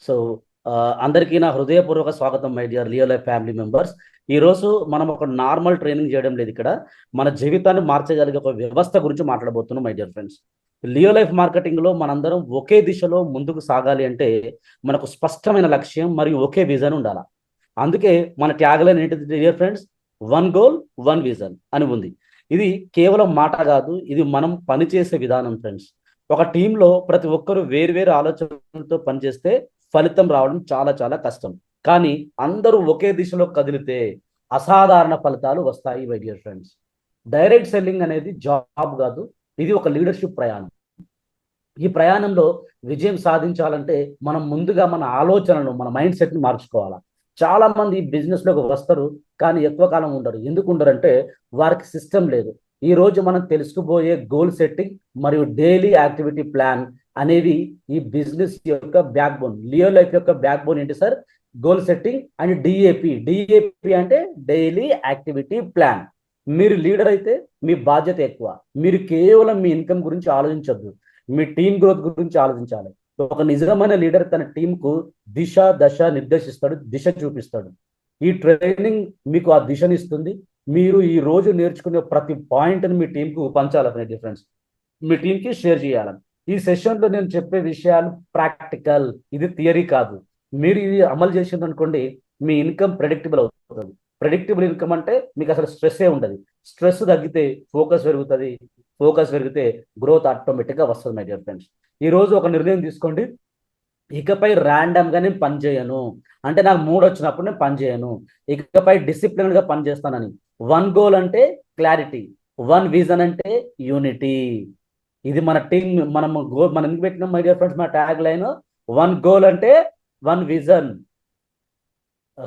So అందరికీ నా హృదయపూర్వక స్వాగతం my dear real life family members. ఈ రోజు మనం ఒక నార్మల్ ట్రైనింగ్ చేయడం లేదు, ఇక్కడ మన జీవితాన్ని మార్చగలిగే ఒక వ్యవస్థ గురించి మాట్లాడబోతున్నాం my dear friends. Leo life marketing లో మనందరం ఒకే దిశలో ముందుకు సాగాలి అంటే మనకు స్పష్టమైన లక్ష్యం మరియు ఒకే విజన్ ఉండాలి. అందుకే మన ట్యాగ్లైన్ ఏంటిది dear friends? One goal one vision అని ఉంది. ఇది కేవలం మాట కాదు, ఇది మనం పనిచేసే విధానం ఫ్రెండ్స్. ఒక టీంలో ప్రతి ఒక్కరు వేరువేరు ఆలోచనలతో పనిచేస్తే ఫలితం రావడం చాలా చాలా కష్టం. కానీ అందరూ ఒకే దిశలో కదిలితే అసాధారణ ఫలితాలు వస్తాయి my dear friends. Direct selling అనేది జాబ్ కాదు, ఇది ఒక లీడర్షిప్ ప్రయాణం. ఈ ప్రయాణంలో విజయం సాధించాలంటే మనం ముందుగా మన ఆలోచనలు, మన మైండ్ సెట్ని మార్చుకోవాలా. చాలా మంది బిజినెస్ లోకి వస్తారు కానీ ఎక్కువ కాలం ఉండరు. ఎందుకు ఉండరంటే వారికి సిస్టమ్ లేదు. ఈ రోజు మనం తెలుసుకుపోయే గోల్ సెట్టింగ్ మరియు డైలీ యాక్టివిటీ ప్లాన్ అనేవి ఈ బిజినెస్ యొక్క బ్యాక్ బోన్. లియో లైఫ్ యొక్క బ్యాక్ బోన్ ఏంటి sir? Goal setting and DAP. DAP అంటే డైలీ యాక్టివిటీ ప్లాన్. మీరు లీడర్ అయితే మీ బాధ్యత ఎక్కువ. మీరు కేవలం మీ ఇన్కమ్ గురించి ఆలోచించొద్దు, మీ టీం గ్రోత్ గురించి ఆలోచించాలి. ఒక నిజమైన లీడర్ తన టీంకు దిశ దశ నిర్దేశిస్తాడు, దిశ చూపిస్తాడు. ఈ ట్రైనింగ్ మీకు ఆ దిశని ఇస్తుంది. మీరు ఈ రోజు నేర్చుకునే ప్రతి పాయింట్ని మీ టీంకు పంచాలని డిఫరెన్స్ మీ టీంకి షేర్ చేయాలని. ఈ సెషన్లో నేను చెప్పే విషయాలు ప్రాక్టికల్, ఇది థియరీ కాదు. మీరు ఇది అమలు చేసింది అనుకోండి, మీ ఇన్కమ్ ప్రెడిక్టబుల్ అవుతుంది. ప్రెడిక్టబుల్ ఇన్కమ్ అంటే మీకు అసలు స్ట్రెస్సే ఉండదు. స్ట్రెస్ తగ్గితే ఫోకస్ పెరుగుతుంది, ఫోకస్ పెరిగితే గ్రోత్ ఆటోమేటిక్గా వస్తుంది మై డియర్ ఫ్రెండ్స్. ఈ రోజు ఒక నిర్ణయం తీసుకోండి, ఇకపై ర్యాండమ్గా నేను పని చేయను. అంటే నాకు మూడ్ వచ్చినప్పుడు నేను పని చేయను. ఇకపై డిసిప్లిన్గా పని చేస్తానని. వన్ గోల్ అంటే క్లారిటీ, వన్ విజన్ అంటే యూనిటీ. ఇది మన టీం, మనం ఎందుకు పెట్టినాం మై డియర్ ఫ్రెండ్స్? మన ట్యాగ్ లైన్ వన్ గోల్ అంటే one vision,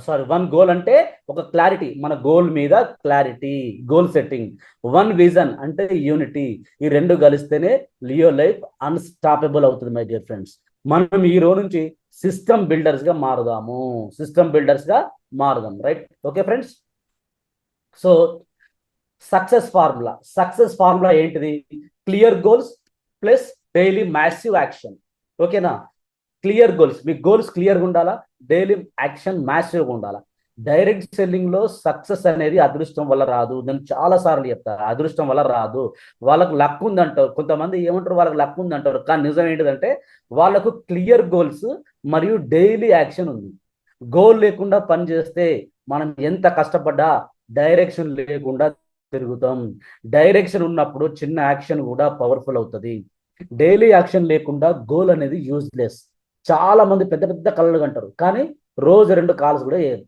sorry one goal అంటే ఒక క్లారిటీ, మన గోల్ మీద clarity, goal setting. One vision అంటే యూనిటీ. ఈ రెండు కలిస్తేనే లియో లైఫ్ అన్స్టాపబుల్ అవుతుంది మై డియర్ ఫ్రెండ్స్. మనం ఈ రోజు నుంచి సిస్టమ్ బిల్డర్స్ గా మారుదాము, సిస్టమ్ బిల్డర్స్ గా మారుదాం. Right? Okay friends. So success formula ఏంటిది? Clear goals plus daily massive action. ఓకేనా? క్లియర్ గోల్స్, మీ గోల్స్ క్లియర్గా ఉండాలా, డైలీ యాక్షన్ మ్యాసివ్గా ఉండాలా. డైరెక్ట్ సెల్లింగ్ లో సక్సెస్ అనేది అదృష్టం వల్ల రాదు. నేను చాలా సార్లు చెప్తాను, అదృష్టం వల్ల రాదు. వాళ్ళకు లక్ ఉందంటారు, కొంతమంది ఏమంటారు వాళ్ళకి లక్ ఉందంటారు, కానీ నిజం ఏంటిదంటే వాళ్ళకు క్లియర్ గోల్స్ మరియు డైలీ యాక్షన్ ఉంది. గోల్ లేకుండా పని చేస్తే మనం ఎంత కష్టపడ్డా డైరెక్షన్ లేకుండా తిరుగుతాం. డైరెక్షన్ ఉన్నప్పుడు చిన్న యాక్షన్ కూడా పవర్ఫుల్ అవుతుంది. డైలీ యాక్షన్ లేకుండా గోల్ అనేది యూజ్లెస్. చాలా మంది పెద్ద పెద్ద కళలు కంటారు కానీ రోజు 2 కాల్స్ కూడా చేయరు.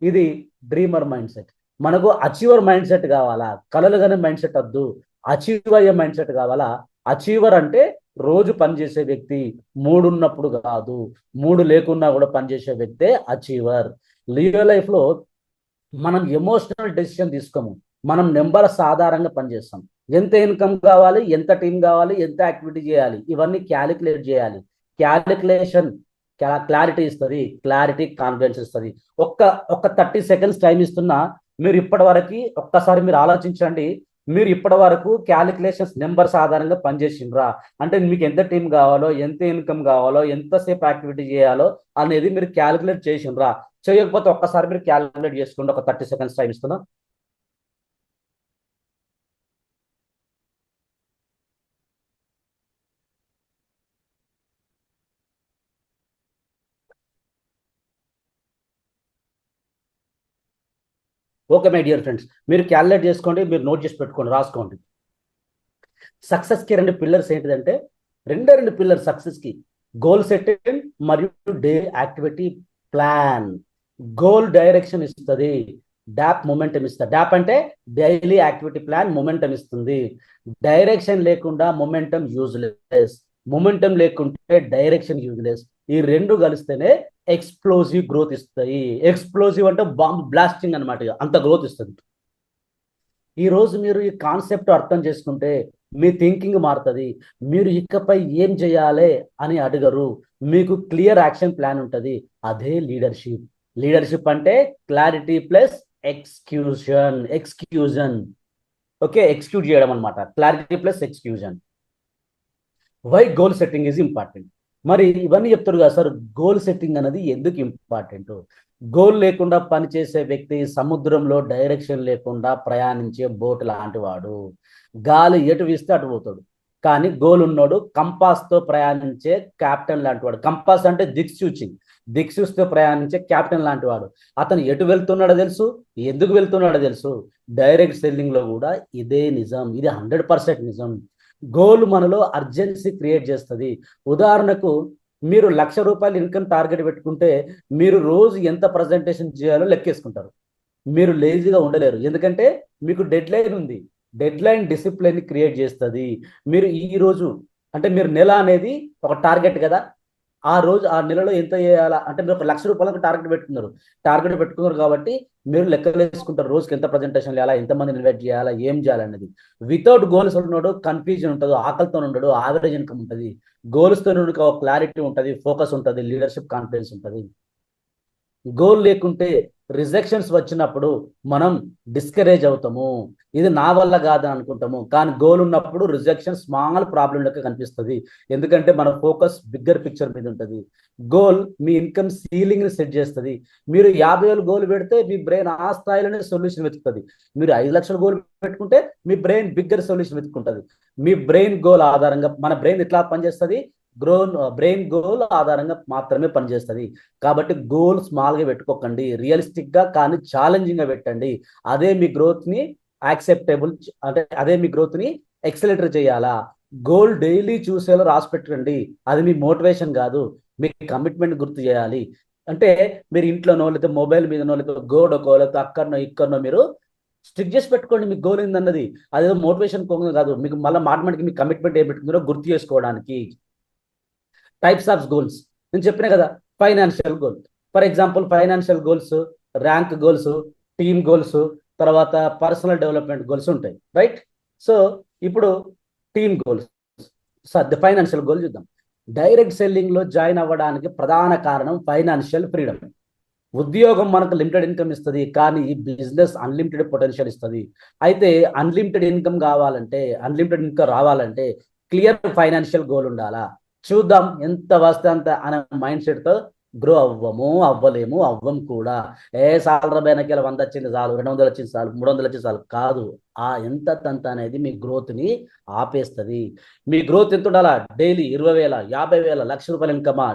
ఇది డ్రీమర్ మైండ్ సెట్. మనకు అచీవర్ మైండ్ సెట్ కావాలా? కళలు కానీ మైండ్ సెట్ వద్దు, అచీవ్ అయ్యే మైండ్ సెట్ కావాలా? అచీవర్ అంటే రోజు పనిచేసే వ్యక్తి, మూడు ఉన్నప్పుడు కాదు, మూడు లేకున్నా కూడా పనిచేసే వ్యక్తే అచీవర్. రియల్ లైఫ్ లో మనం ఎమోషనల్ డెసిషన్ తీసుకోము, మనం నెంబర్స్ ఆధారంగా పనిచేస్తాం. ఎంత ఇన్కమ్ కావాలి, ఎంత టీం కావాలి, ఎంత యాక్టివిటీ చేయాలి, ఇవన్నీ క్యాలిక్యులేట్ చేయాలి. క్యాలిక్యులేషన్ క్లారిటీ ఇస్తుంది, క్లారిటీ కాన్ఫిడెన్స్ ఇస్తుంది. ఒక్క ఒక్క 30 సెకండ్స్ టైం ఇస్తున్నా. మీరు ఇప్పటి వరకు ఒక్కసారి మీరు ఆలోచించండి, మీరు ఇప్పటి వరకు క్యాలిక్యులేషన్స్ నెంబర్స్ ఆధారంగా పనిచేసిండ్రా? అంటే మీకు ఎంత టీం కావాలో, ఎంత ఇన్కమ్ కావాలో, ఎంతసేపు యాక్టివిటీ చేయాలో అనేది మీరు క్యాలిక్యులేట్ చేసిండ్రా? చేయకపోతే ఒక్కసారి మీరు క్యాలిక్యులేట్ చేసుకోండి, ఒక 30 సెకండ్స్ టైం ఇస్తున్నా. ఓకే మై డియర్ ఫ్రెండ్స్, మీరు క్యాలిక్యులేట్ చేసుకోండి, మీరు నోట్ చేసి పెట్టుకోండి, రాసుకోండి. సక్సెస్కి 2 పిల్లర్స్ ఏంటిదంటే, రెండు పిల్లర్ సక్సెస్కి: గోల్ సెట్టింగ్ మరియు day activity plan. Goal direction ఇస్తుంది, డాప్ మొమెంటం ఇస్తుంది. డాప్ అంటే డైలీ యాక్టివిటీ ప్లాన్ మొమెంటం ఇస్తుంది. డైరెక్షన్ లేకుండా మొమెంటం యూజ్లెస్, మొమెంటం లేకుంటే డైరెక్షన్ యూజ్లెస్. ఈ రెండు కలిస్తేనే ఎక్స్ప్లోజివ్ గ్రోత్ ఇస్తాయి. ఎక్స్ప్లోజివ్ అంటే బాంబ్ బ్లాస్టింగ్ అనమాట, అంత గ్రోత్ ఇస్తుంది. ఈ రోజు మీరు ఈ కాన్సెప్ట్ అర్థం చేసుకుంటే మీ థింకింగ్ మారుతుంది. మీరు ఇకపై ఏం చేయాలి అని అడగరు, మీకు క్లియర్ యాక్షన్ ప్లాన్ ఉంటుంది. అదే లీడర్షిప్. లీడర్షిప్ అంటే clarity plus execution. Okay, execute చేయడం అనమాట, clarity plus execution. Why goal setting is important? మరి ఇవన్నీ చెప్తారు కదా సార్, గోల్ సెట్టింగ్ అనేది ఎందుకు ఇంపార్టెంట్? గోల్ లేకుండా పనిచేసే వ్యక్తి సముద్రంలో డైరెక్షన్ లేకుండా ప్రయాణించే బోట్ లాంటి వాడు. గాలి ఎటు వీస్తే అటు పోతాడు. కానీ గోల్ ఉన్నోడు కంపాస్తో ప్రయాణించే కెప్టెన్ లాంటి వాడు. కంపాస్ అంటే దిక్సూచి, దిక్సూచితో ప్రయాణించే కెప్టెన్ లాంటి వాడు. అతను ఎటు వెళ్తున్నాడో తెలుసు, ఎందుకు వెళ్తున్నాడో తెలుసు. డైరెక్ట్ సెల్లింగ్ లో కూడా ఇదే నిజం, ఇది 100% నిజం. గోల్ మనలో అర్జెన్సీ క్రియేట్ చేస్తుంది. ఉదాహరణకు, మీరు ₹1,00,000 ఇన్కమ్ టార్గెట్ పెట్టుకుంటే మీరు రోజు ఎంత ప్రజెంటేషన్ చేయాలో లెక్కేసుకుంటారు. మీరు లేజీగా ఉండలేరు, ఎందుకంటే మీకు డెడ్ లైన్ ఉంది. డెడ్ లైన్ డిసిప్లిన్ క్రియేట్ చేస్తుంది. మీరు ఈ రోజు అంటే మీరు నెల అనేది ఒక టార్గెట్ కదా, ఆ రోజు ఆ నెలలో ఎంత చేయాలా అంటే మీరు ఒక ₹1,00,000 టార్గెట్ పెట్టుకున్నారు కాబట్టి మీరు లెక్కలు వేసుకుంటారు రోజుకి ఎంత ప్రజెంటేషన్ చేయాలా, ఎంతమందిని ఇన్వైట్ చేయాలా, ఏం చేయాలనేది. వితౌట్ గోల్స్ ఉన్నాడు కన్ఫ్యూజన్ ఉంటుంది, ఆకలితో ఉండడు, ఆవరేజ్ ఇన్కమ్ ఉంటుంది. గోల్స్తో ఒక క్లారిటీ ఉంటుంది, ఫోకస్ ఉంటుంది, లీడర్షిప్ కాన్ఫిడెన్స్ ఉంటుంది. గోల్ లేకుంటే రిజెక్షన్స్ వచ్చినప్పుడు మనం డిస్కరేజ్ అవుతాము, ఇది నా వల్ల కాదని అనుకుంటాము. కానీ గోల్ ఉన్నప్పుడు రిజెక్షన్ స్మాల్ ప్రాబ్లం లెక్క కనిపిస్తుంది, ఎందుకంటే మన ఫోకస్ బిగ్గర్ పిక్చర్ మీద ఉంటుంది. గోల్ మీ ఇన్కమ్ సీలింగ్ ని సెట్ చేస్తుంది. మీరు 50,000 గోల్ పెడితే మీ బ్రెయిన్ ఆ స్థాయిలోనే సొల్యూషన్ వెతుకుతుంది. మీరు 5 లక్షల గోల్ పెట్టుకుంటే మీ బ్రెయిన్ బిగ్గర్ సొల్యూషన్ వెతుకుంటుంది. మీ బ్రెయిన్ గోల్ ఆధారంగా మన బ్రెయిన్ ఎట్లా పనిచేస్తుంది, బ్రెయిన్ గోల్ ఆధారంగా మాత్రమే పనిచేస్తుంది. కాబట్టి గోల్ స్మాల్ గా పెట్టుకోకండి, రియలిస్టిక్ గా కానీ ఛాలెంజింగ్ గా పెట్టండి. అదే మీ గ్రోత్ ని యాక్సెప్టబుల్, అంటే అదే మీ గ్రోత్ ని ఎక్సలరేటర్ చేయాలా. గోల్ డైలీ చూసేలా రాసి పెట్టండి, అది మీ మోటివేషన్ కాదు, మీ కమిట్మెంట్ గుర్తు చేయాలి. అంటే మీరు ఇంట్లోనో లేకపోతే మొబైల్ మీదనో లేకపోతే గోడకో లేకపోతే అక్కడనో ఇక్కడనో మీరు స్ట్రిక్ చేసి పెట్టుకోండి మీ గోల్ ఏందన్నది. అదేదో మోటివేషన్ కాదు, మీకు మళ్ళీ మాటమాటికి మీ కమిట్మెంట్ ఏ పెట్టుకుందో గుర్తు చేసుకోవడానికి. టైప్స్ ఆఫ్ గోల్స్ నేను చెప్పిన కదా. Financial goal, for example financial goals, rank goals, team goals, తర్వాత పర్సనల్ డెవలప్మెంట్ గోల్స్ ఉంటాయి, రైట్? సో ఇప్పుడు టీమ్ గోల్స్, ఫైనాన్షియల్ గోల్ చూద్దాం. డైరెక్ట్ సెల్లింగ్ లో జాయిన్ అవ్వడానికి ప్రధాన కారణం ఫైనాన్షియల్ ఫ్రీడమ్. ఉద్యోగం మనకు లిమిటెడ్ ఇన్కమ్ ఇస్తుంది, కానీ ఈ బిజినెస్ అన్లిమిటెడ్ పొటెన్షియల్ ఇస్తుంది. అయితే అన్లిమిటెడ్ ఇన్కమ్ కావాలంటే, అన్లిమిటెడ్ ఇన్కమ్ రావాలంటే క్లియర్ ఫైనాన్షియల్ గోల్ ఉండాలా. చూద్దాం ఎంత వస్తే అంత అనే మైండ్ సెట్ తో గ్రో అవ్వము, అవ్వలేము, అవ్వం కూడా. సాలరీ పైనకి 100 వచ్చింది చాలు, 200 వచ్చింది చాలు, 300 వచ్చింది చాలు కాదు. ఆ ఎంత తంత అనేది మీ గ్రోత్ ని ఆపేస్తుంది. మీ గ్రోత్ ఎంత ఉండాలా? డైలీ 20,000, 50,000, ₹1,00,000 ఇన్కమా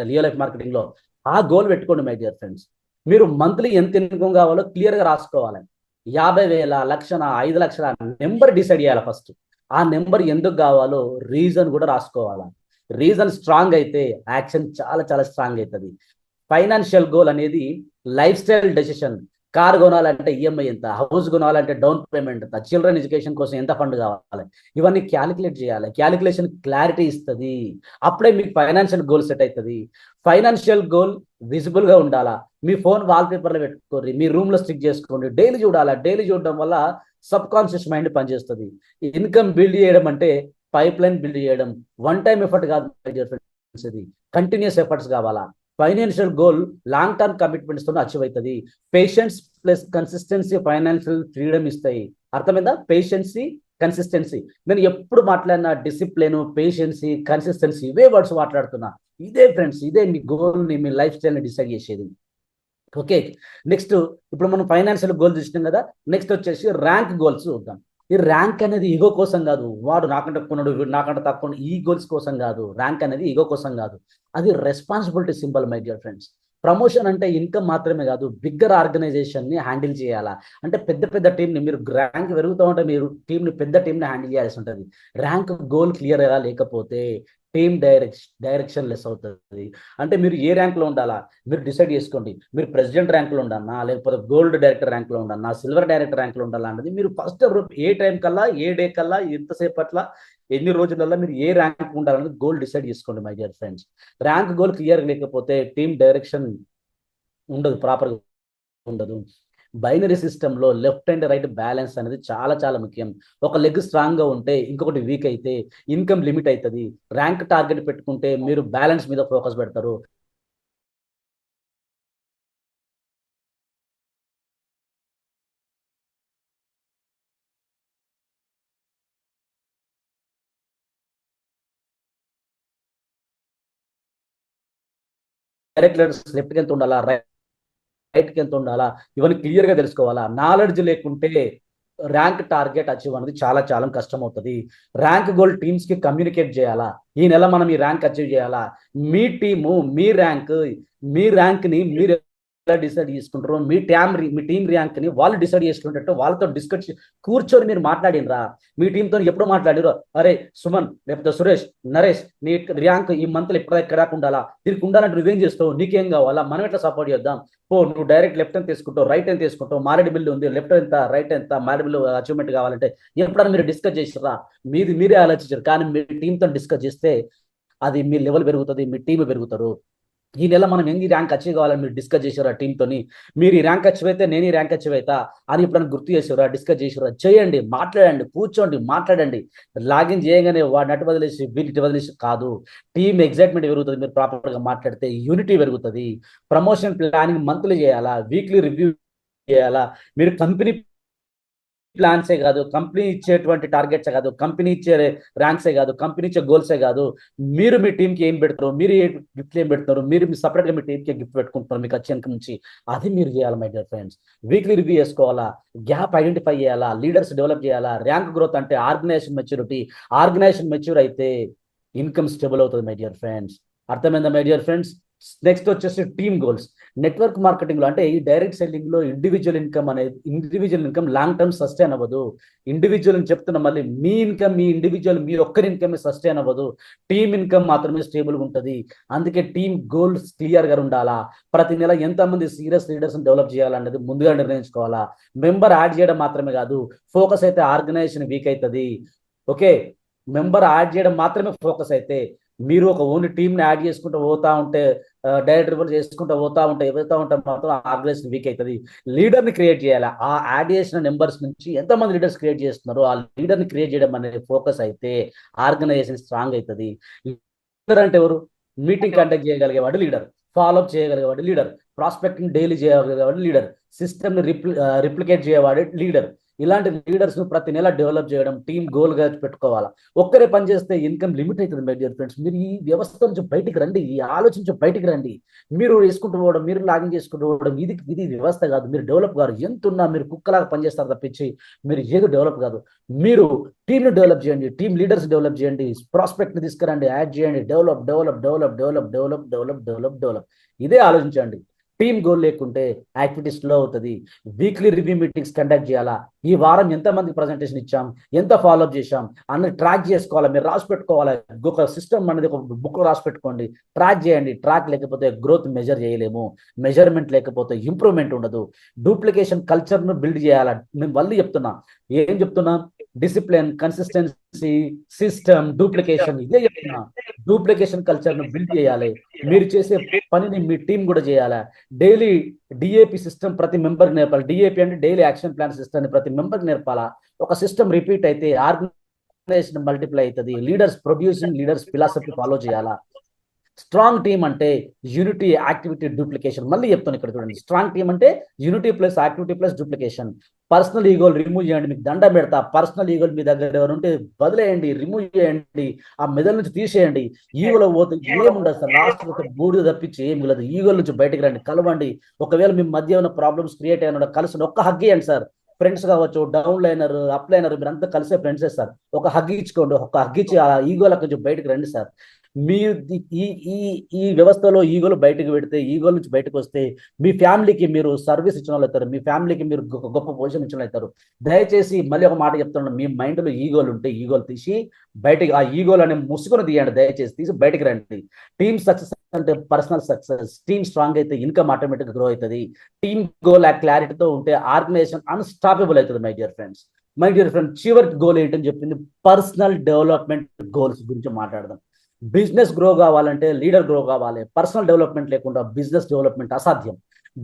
రియల్ లైఫ్ మార్కెటింగ్ లో? ఆ గోల్ పెట్టుకోండి మై డియర్ ఫ్రెండ్స్. మీరు మంత్లీ ఎంత ఇన్కమ్ కావాలో క్లియర్ గా రాసుకోవాలి. 50,000, 1,00,000, 5 లక్షల నెంబర్ డిసైడ్ చేయాలి ఫస్ట్. ఆ నెంబర్ ఎందుకు కావాలో రీజన్ కూడా రాసుకోవాలి. రీజన్ స్ట్రాంగ్ అయితే యాక్షన్ చాలా చాలా స్ట్రాంగ్ అవుతుంది. ఫైనాన్షియల్ గోల్ అనేది లైఫ్ స్టైల్ డెసిషన్. కార్ కొనాలంటే ఈఎంఐ ఎంత, హౌస్ కొనాలంటే డౌన్ పేమెంట్ ఎంత, చిల్డ్రన్ ఎడ్యుకేషన్ కోసం ఎంత ఫండ్ కావాలి, ఇవన్నీ క్యాలిక్యులేట్ చేయాలి. క్యాలిక్యులేషన్ క్లారిటీ ఇస్తుంది, అప్పుడే మీకు ఫైనాన్షియల్ గోల్ సెట్ అవుతుంది. ఫైనాన్షియల్ గోల్ విజిబుల్ గా ఉండాలా. మీ ఫోన్ వాల్ పేపర్లో పెట్టుకోండి, మీ రూమ్ లో స్టిక్ చేసుకోండి, డైలీ చూడాలా. డైలీ చూడడం వల్ల సబ్ కాన్షియస్ మైండ్ పనిచేస్తుంది. ఇన్కమ్ బిల్డ్ చేయడం అంటే పైప్ లైన్ బిల్డ్ చేయడం, వన్ టైం ఎఫర్ట్ కాదు, ఇది కంటిన్యూస్ ఎఫర్ట్స్ కావాలా. Financial goal long term commitments తో అచీవ్ అవుతుంది. Patience plus consistency financial freedom ఇస్తాయి. అర్థమైందా? పేషెన్సీ, కన్సిస్టెన్సీ. నేను ఎప్పుడు మాట్లాడినా డిసిప్లిన్, పేషెన్సీ, కన్సిస్టెన్సీ, ఇవే వర్డ్స్ మాట్లాడుతున్నా. ఇదే ఫ్రెండ్స్, ఇదే మీ గోల్ ని, మీ లైఫ్ స్టైల్ ని డిసైడ్ చేసేది. ఓకే, నెక్స్ట్ ఇప్పుడు మనం ఫైనాన్షియల్ గోల్ చూసినాం కదా. నెక్స్ట్ వచ్చేసి ర్యాంక్ గోల్స్ చూద్దాం. ఈ ర్యాంక్ అనేది ఈగో కోసం కాదు, వాడు నాకంటే కొన్నాడు, వీడు నాకంటే తక్కువ, ఈ గోల్స్ కోసం కాదు. ర్యాంక్ అనేది ఈగో కోసం కాదు, అది responsibility symbol my dear friends. Promotion అంటే ఇన్కమ్ మాత్రమే కాదు, బిగ్గర్ ఆర్గనైజేషన్ ని హ్యాండిల్ చేయాలా. అంటే పెద్ద పెద్ద టీంని, మీరు ర్యాంక్ పెరుగుతూ ఉంటే మీరు టీంని, పెద్ద టీంని హ్యాండిల్ చేయాల్సి ఉంటుంది. ర్యాంక్ గోల్ క్లియర్ గా లేకపోతే టీమ్ డైరెక్షన్ లెస్ అవుతుంది. అంటే మీరు ఏ ర్యాంక్ లో ఉండాలా మీరు డిసైడ్ చేసుకోండి. మీరు ప్రెసిడెంట్ ర్యాంక్లో ఉండన్నా, లేకపోతే గోల్డ్ డైరెక్టర్ ర్యాంక్లో ఉండన్నా, సిల్వర్ డైరెక్టర్ ర్యాంక్లో ఉండాలా అనేది మీరు ఫస్ట్ ఏ టైం కల్లా, ఏ డే కల్లా, ఎంతసేపు అట్లా, ఎన్ని రోజులలో మీరు ఏ ర్యాంక్ ఉండాలనేది గోల్ డిసైడ్ చేసుకోండి my dear friends. Rank goal clear లేకపోతే టీమ్ డైరెక్షన్ ఉండదు, ప్రాపర్గా ఉండదు. బైనరీ సిస్టంలో లెఫ్ట్ అండ్ రైట్ బ్యాలెన్స్ అనేది చాలా చాలా ముఖ్యం. ఒక లెగ్ స్ట్రాంగ్ గా ఉంటే ఇంకొకటి వీక్ అయితే ఇన్కమ్ లిమిట్ అవుతుంది. ర్యాంక్ టార్గెట్ పెట్టుకుంటే మీరు బ్యాలెన్స్ మీద ఫోకస్ పెడతారు. డైరెక్ట్ లెఫ్ట్కి ఎంత ఉండాలా, రైట్కి ఎంత ఉండాలా, ఇవన్నీ క్లియర్గా తెలుసుకోవాలా. నాలెడ్జ్ లేకుంటే ర్యాంక్ టార్గెట్ అచీవ్ అనేది చాలా చాలా కష్టం అవుతుంది. ర్యాంక్ గోల్ టీమ్స్ కి కమ్యూనికేట్ చేయాలా, ఈ నెల మనం ఈ ర్యాంక్ అచీవ్ చేయాలా, మీ టీము మీ ర్యాంక్ ని మీరు ఎలా డిసైడ్ చేసుకుంటారు, మీ టీం ర్యాంక్ ని వాళ్ళు డిసైడ్ చేసుకునేటట్టు వాళ్ళతో డిస్కస్ కూర్చొని మీరు మాట్లాడినరా. మీ టీంతో ఎప్పుడు మాట్లాడిరో, అరే సుమన్ లేకపోతే సురేష్, నరేష్, నీ ర్యాంక్ ఈ మంత్ ఎక్కడ ఉండాలా, దీనికి ఉండాలంటే నువ్వేం చేస్తావు, నీకేం కావాలా, మనం ఎట్లా సపోర్ట్ చేద్దాం, నువ్వు డైరెక్ట్ లెఫ్ట్ అని తీసుకుంటావు, రైట్ అని తీసుకుంటావు, మారేడు బిల్లు ఉంది, లెఫ్ట్ ఎంత రైట్ ఎంత, మారేడు బిల్లు అచీవ్మెంట్ కావాలంటే ఎప్పుడైనా మీరు డిస్కస్ చేసిరా, మీరే ఆలోచించారు. కానీ మీ టీంతో డిస్కస్ చేస్తే అది మీ లెవెల్ పెరుగుతుంది, మీ టీం పెరుగుతారు. ఈ నెల మనం ఎంగి ర్యాంక్ అచీవ్ కావాలని మీరు డిస్కస్ చేసారా టీంతోని, మీరు ఈ ర్యాంక్ అచీవ్ అయితే నేను ఈ ర్యాంక్ అచీవ్ అవుతా అని ఎప్పుడైనా గుర్తు చేసారా, డిస్కస్ చేసారా, చేయండి, మాట్లాడండి, కూర్చోండి, మాట్లాడండి. లాగిన్ చేయగానే వాడిని అటు వదిలేసి వీటి వదిలేసి కాదు, టీమ్ ఎగ్జైట్మెంట్ పెరుగుతుంది. మీరు ప్రాపర్గా మాట్లాడితే యూనిటీ పెరుగుతుంది. ప్రమోషన్ ప్లానింగ్ మంత్లీ చేయాలా, వీక్లీ రివ్యూ చేయాలా. మీరు కంపెనీ ప్లాన్సే కాదు, కంపెనీ ఇచ్చేటువంటి టార్గెట్సే కాదు, కంపెనీ ఇచ్చే ర్యాంక్సే కాదు, కంపెనీ ఇచ్చే గోల్సే కాదు, మీరు మీ టీంకి ఏం పెడతారు, మీరు ఏ గిఫ్ట్ ఏం పెడతారు, మీరు సపరేట్గా మీ టీంకి గిఫ్ట్ పెట్టుకుంటున్నారు మీకు వచ్చే నుంచి, అది మీరు చేయాలి my dear friends. Weekly review చేసుకోవాలా, గ్యాప్ ఐడెంటిఫై చేయాలా, లీడర్స్ డెవలప్ చేయాలా. ర్యాంక్ గ్రోత్ అంటే ఆర్గనైజేషన్ మెచ్యూరిటీ. ఆర్గనైజేషన్ మెచ్యూర్ అయితే ఇన్కమ్ స్టేబుల్ అవుతుంది మై డియర్ ఫ్రెండ్స్. అర్థమైందా మై డియర్ ఫ్రెండ్స్? నెక్స్ట్ వచ్చేసి టీమ్ గోల్స్. నెట్వర్క్ మార్కెటింగ్ లో అంటే ఈ డైరెక్ట్ సెల్లింగ్ లో individual income long term sustain అవ్వదు. ఇండివిజువల్ అని చెప్తున్నా, మళ్ళీ మీ ఇన్కమ్ మీ ఇండివిజువల్ మీ ఒక్కరి ఇన్కమ్ సస్టైన్ అవ్వదు. టీమ్ ఇన్కమ్ మాత్రమే స్టేబుల్ గా ఉంటుంది. అందుకే టీమ్ గోల్స్ క్లియర్ గా ఉండాలా. ప్రతి నెల ఎంతమంది సీరియస్ లీడర్స్ డెవలప్ చేయాలనేది ముందుగా నిర్ణయించుకోవాలా. మెంబర్ యాడ్ చేయడం మాత్రమే కాదు, ఫోకస్ అయితే ఆర్గనైజేషన్ వీక్ అవుతుంది. ఓకే, మెంబర్ యాడ్ చేయడం మాత్రమే ఫోకస్ అయితే, మీరు ఒక ఓన్లీ టీంని యాడ్ చేసుకుంటూ పోతా ఉంటే, డైరెక్ట్ రివల్ చేసుకుంటూ పోతా ఉంటే మాత్రం ఆర్గనైజేషన్ వీక్ అవుతుంది. లీడర్ని క్రియేట్ చేయాలి. ఆ యాడ్ చేసిన నెంబర్స్ నుంచి ఎంతమంది లీడర్స్ క్రియేట్ చేస్తున్నారు, ఆ లీడర్ని క్రియేట్ చేయడం అనేది ఫోకస్ అయితే ఆర్గనైజేషన్ స్ట్రాంగ్ అవుతుంది. లీడర్ అంటే ఎవరు? మీటింగ్ కండక్ట్ చేయగలిగేవాడు లీడర్, ఫాలోఅప్ చేయగలిగేవాడు లీడర్, ప్రాస్పెక్టింగ్ డైలీ చేయగలిగేవాడు లీడర్, సిస్టమ్ని రిప్లికేట్ చేయవాడు లీడర్. ఇలాంటి లీడర్స్ ను ప్రతి నెల డెవలప్ చేయడం టీమ్ గోల్ గా పెట్టుకోవాలా. ఒక్కరే పనిచేస్తే ఇన్కమ్ లిమిట్ అవుతుంది మై డియర్ ఫ్రెండ్స్. మీరు ఈ వ్యవస్థ నుంచి బయటికి రండి, ఈ ఆలోచించి బయటికి రండి. మీరు వేసుకుంటూ పోవడం, మీరు లాగిన్ చేసుకుంటూ పోవడం, ఇది వ్యవస్థ కాదు. మీరు డెవలప్ కాదు. ఎంతున్నా మీరు కుక్కలాగా పనిచేస్తారు తప్పించి మీరు ఏదో డెవలప్ కాదు. మీరు టీంను డెవలప్ చేయండి, టీమ్ లీడర్స్ డెవలప్ చేయండి, ప్రాస్పెక్ట్ ని తీసుకురండి, యాడ్ చేయండి, డెవలప్. ఇదే ఆలోచించండి. టీమ్ గోల్ లేకుంటే యాక్టివిటీ స్లో అవుతుంది. వీక్లీ రివ్యూ మీటింగ్స్ కండక్ట్ చేయాలా. ఈ వారం ఎంతమందికి ప్రజెంటేషన్ ఇచ్చాం, ఎంత ఫాలోఅప్ చేశాం అన్నది ట్రాక్ చేసుకోవాలా. మీరు రాసి పెట్టుకోవాలా. ఒక సిస్టమ్ అనేది ఒక బుక్ రాసి పెట్టుకోండి, ట్రాక్ చేయండి. ట్రాక్ లేకపోతే గ్రోత్ మెజర్ చేయలేము, మెజర్మెంట్ లేకపోతే ఇంప్రూవ్మెంట్ ఉండదు. డూప్లికేషన్ కల్చర్ను బిల్డ్ చేయాలా. నేను మళ్ళీ చెప్తున్నా, ఏం చెప్తున్నా? డిసిప్లిన్, కన్సిస్టెన్సీ, సిస్టమ్, డూప్లికేషన్, ఇదే చెప్తున్నా. డూప్లికేషన్ కల్చర్ ను బిల్డ్ చేయాలి. మీరు చేసే పనిని మీ టీం కూడా చేయాలి. డైలీ డిఏపి సిస్టమ్ ప్రతి మెంబర్కి నేర్పాలి. డిఏపి అంటే డైలీ యాక్షన్ ప్లాన్ సిస్టమ్ ప్రతి మెంబర్కి నేర్పాలా. ఒక సిస్టమ్ రిపీట్ అయితే ఆర్గనైజేషన్ మల్టిప్లై అవుతుంది. Leaders producing leaders philosophy follow చేయాలా. స్ట్రాంగ్ టీమ్ అంటే యూనిటీ, యాక్టివిటీ, డూప్లికేషన్. మళ్ళీ చెప్తాను ఇక్కడ చూడండి. స్ట్రాంగ్ టీమ్ అంటే unity plus activity plus duplication. Personal ఈగోలు రిమూవ్ చేయండి. మీకు దండం పెడతా. పర్సనల్ ఈగోలు మీ దగ్గర ఎవరు ఉంటే వదిలేయండి, రిమూవ్ చేయండి, ఆ మెదడు నుంచి తీసేయండి. ఈగోలో పోతే ఏముండదు సార్, లాస్ట్ ఒక బూడిద తప్పించి ఏం మిగలదు. ఈగోల నుంచి బయటకు రండి, కలవండి. ఒకవేళ మీ మధ్య ఉన్న ప్రాబ్లమ్స్ క్రియేట్ అయినా కలిసి ఒక్క హగ్ ఇవ్వండి సార్. ఫ్రెండ్స్ కావచ్చు, డౌన్ లైనర్, అప్ లైనర్, మీరు అంతా కలిసే ఫ్రెండ్సే సార్. ఒక హగ్ ఇచ్చుకోండి, ఒక హగ్ ఇచ్చి ఆ ఈగోల నుంచి బయటకు రండి సార్. మీరు ఈ ఈ ఈ వ్యవస్థలో ఈగోలు బయటకు పెడితే, ఈగోల నుంచి బయటకు వస్తే మీ ఫ్యామిలీకి మీరు సర్వీస్ ఇచ్చిన వాళ్ళు అవుతారు, మీ ఫ్యామిలీకి మీరు గొప్ప పొజిషన్ ఇచ్చిన అవుతారు. దయచేసి మళ్ళీ ఒక మాట చెప్తున్నాను, మీ మైండ్లో ఈగోలు ఉంటే ఈగోలు తీసి బయటకి, ఆ ఈగోలు అనే ముసుగును తీయండి. దయచేసి తీసి బయటకు రండి. టీమ్ సక్సెస్ అంటే పర్సనల్ సక్సెస్. టీమ్ స్ట్రాంగ్ అయితే ఇన్కమ్ ఆటోమేటిక్గా గ్రో అవుతుంది. టీమ్ గోల్ ఆ క్లారిటీతో ఉంటే ఆర్గనైజేషన్ అన్స్టాపబుల్ అవుతుంది my dear friends. My dear friend, చివరి గోల్ ఏంటని చెప్పింది పర్సనల్ డెవలప్మెంట్ గోల్స్ గురించి మాట్లాడదాం. బిజినెస్ గ్రో కావాలంటే లీడర్ గ్రో కావాలి. పర్సనల్ డెవలప్మెంట్ లేకుండా బిజినెస్ డెవలప్మెంట్ అసాధ్యం.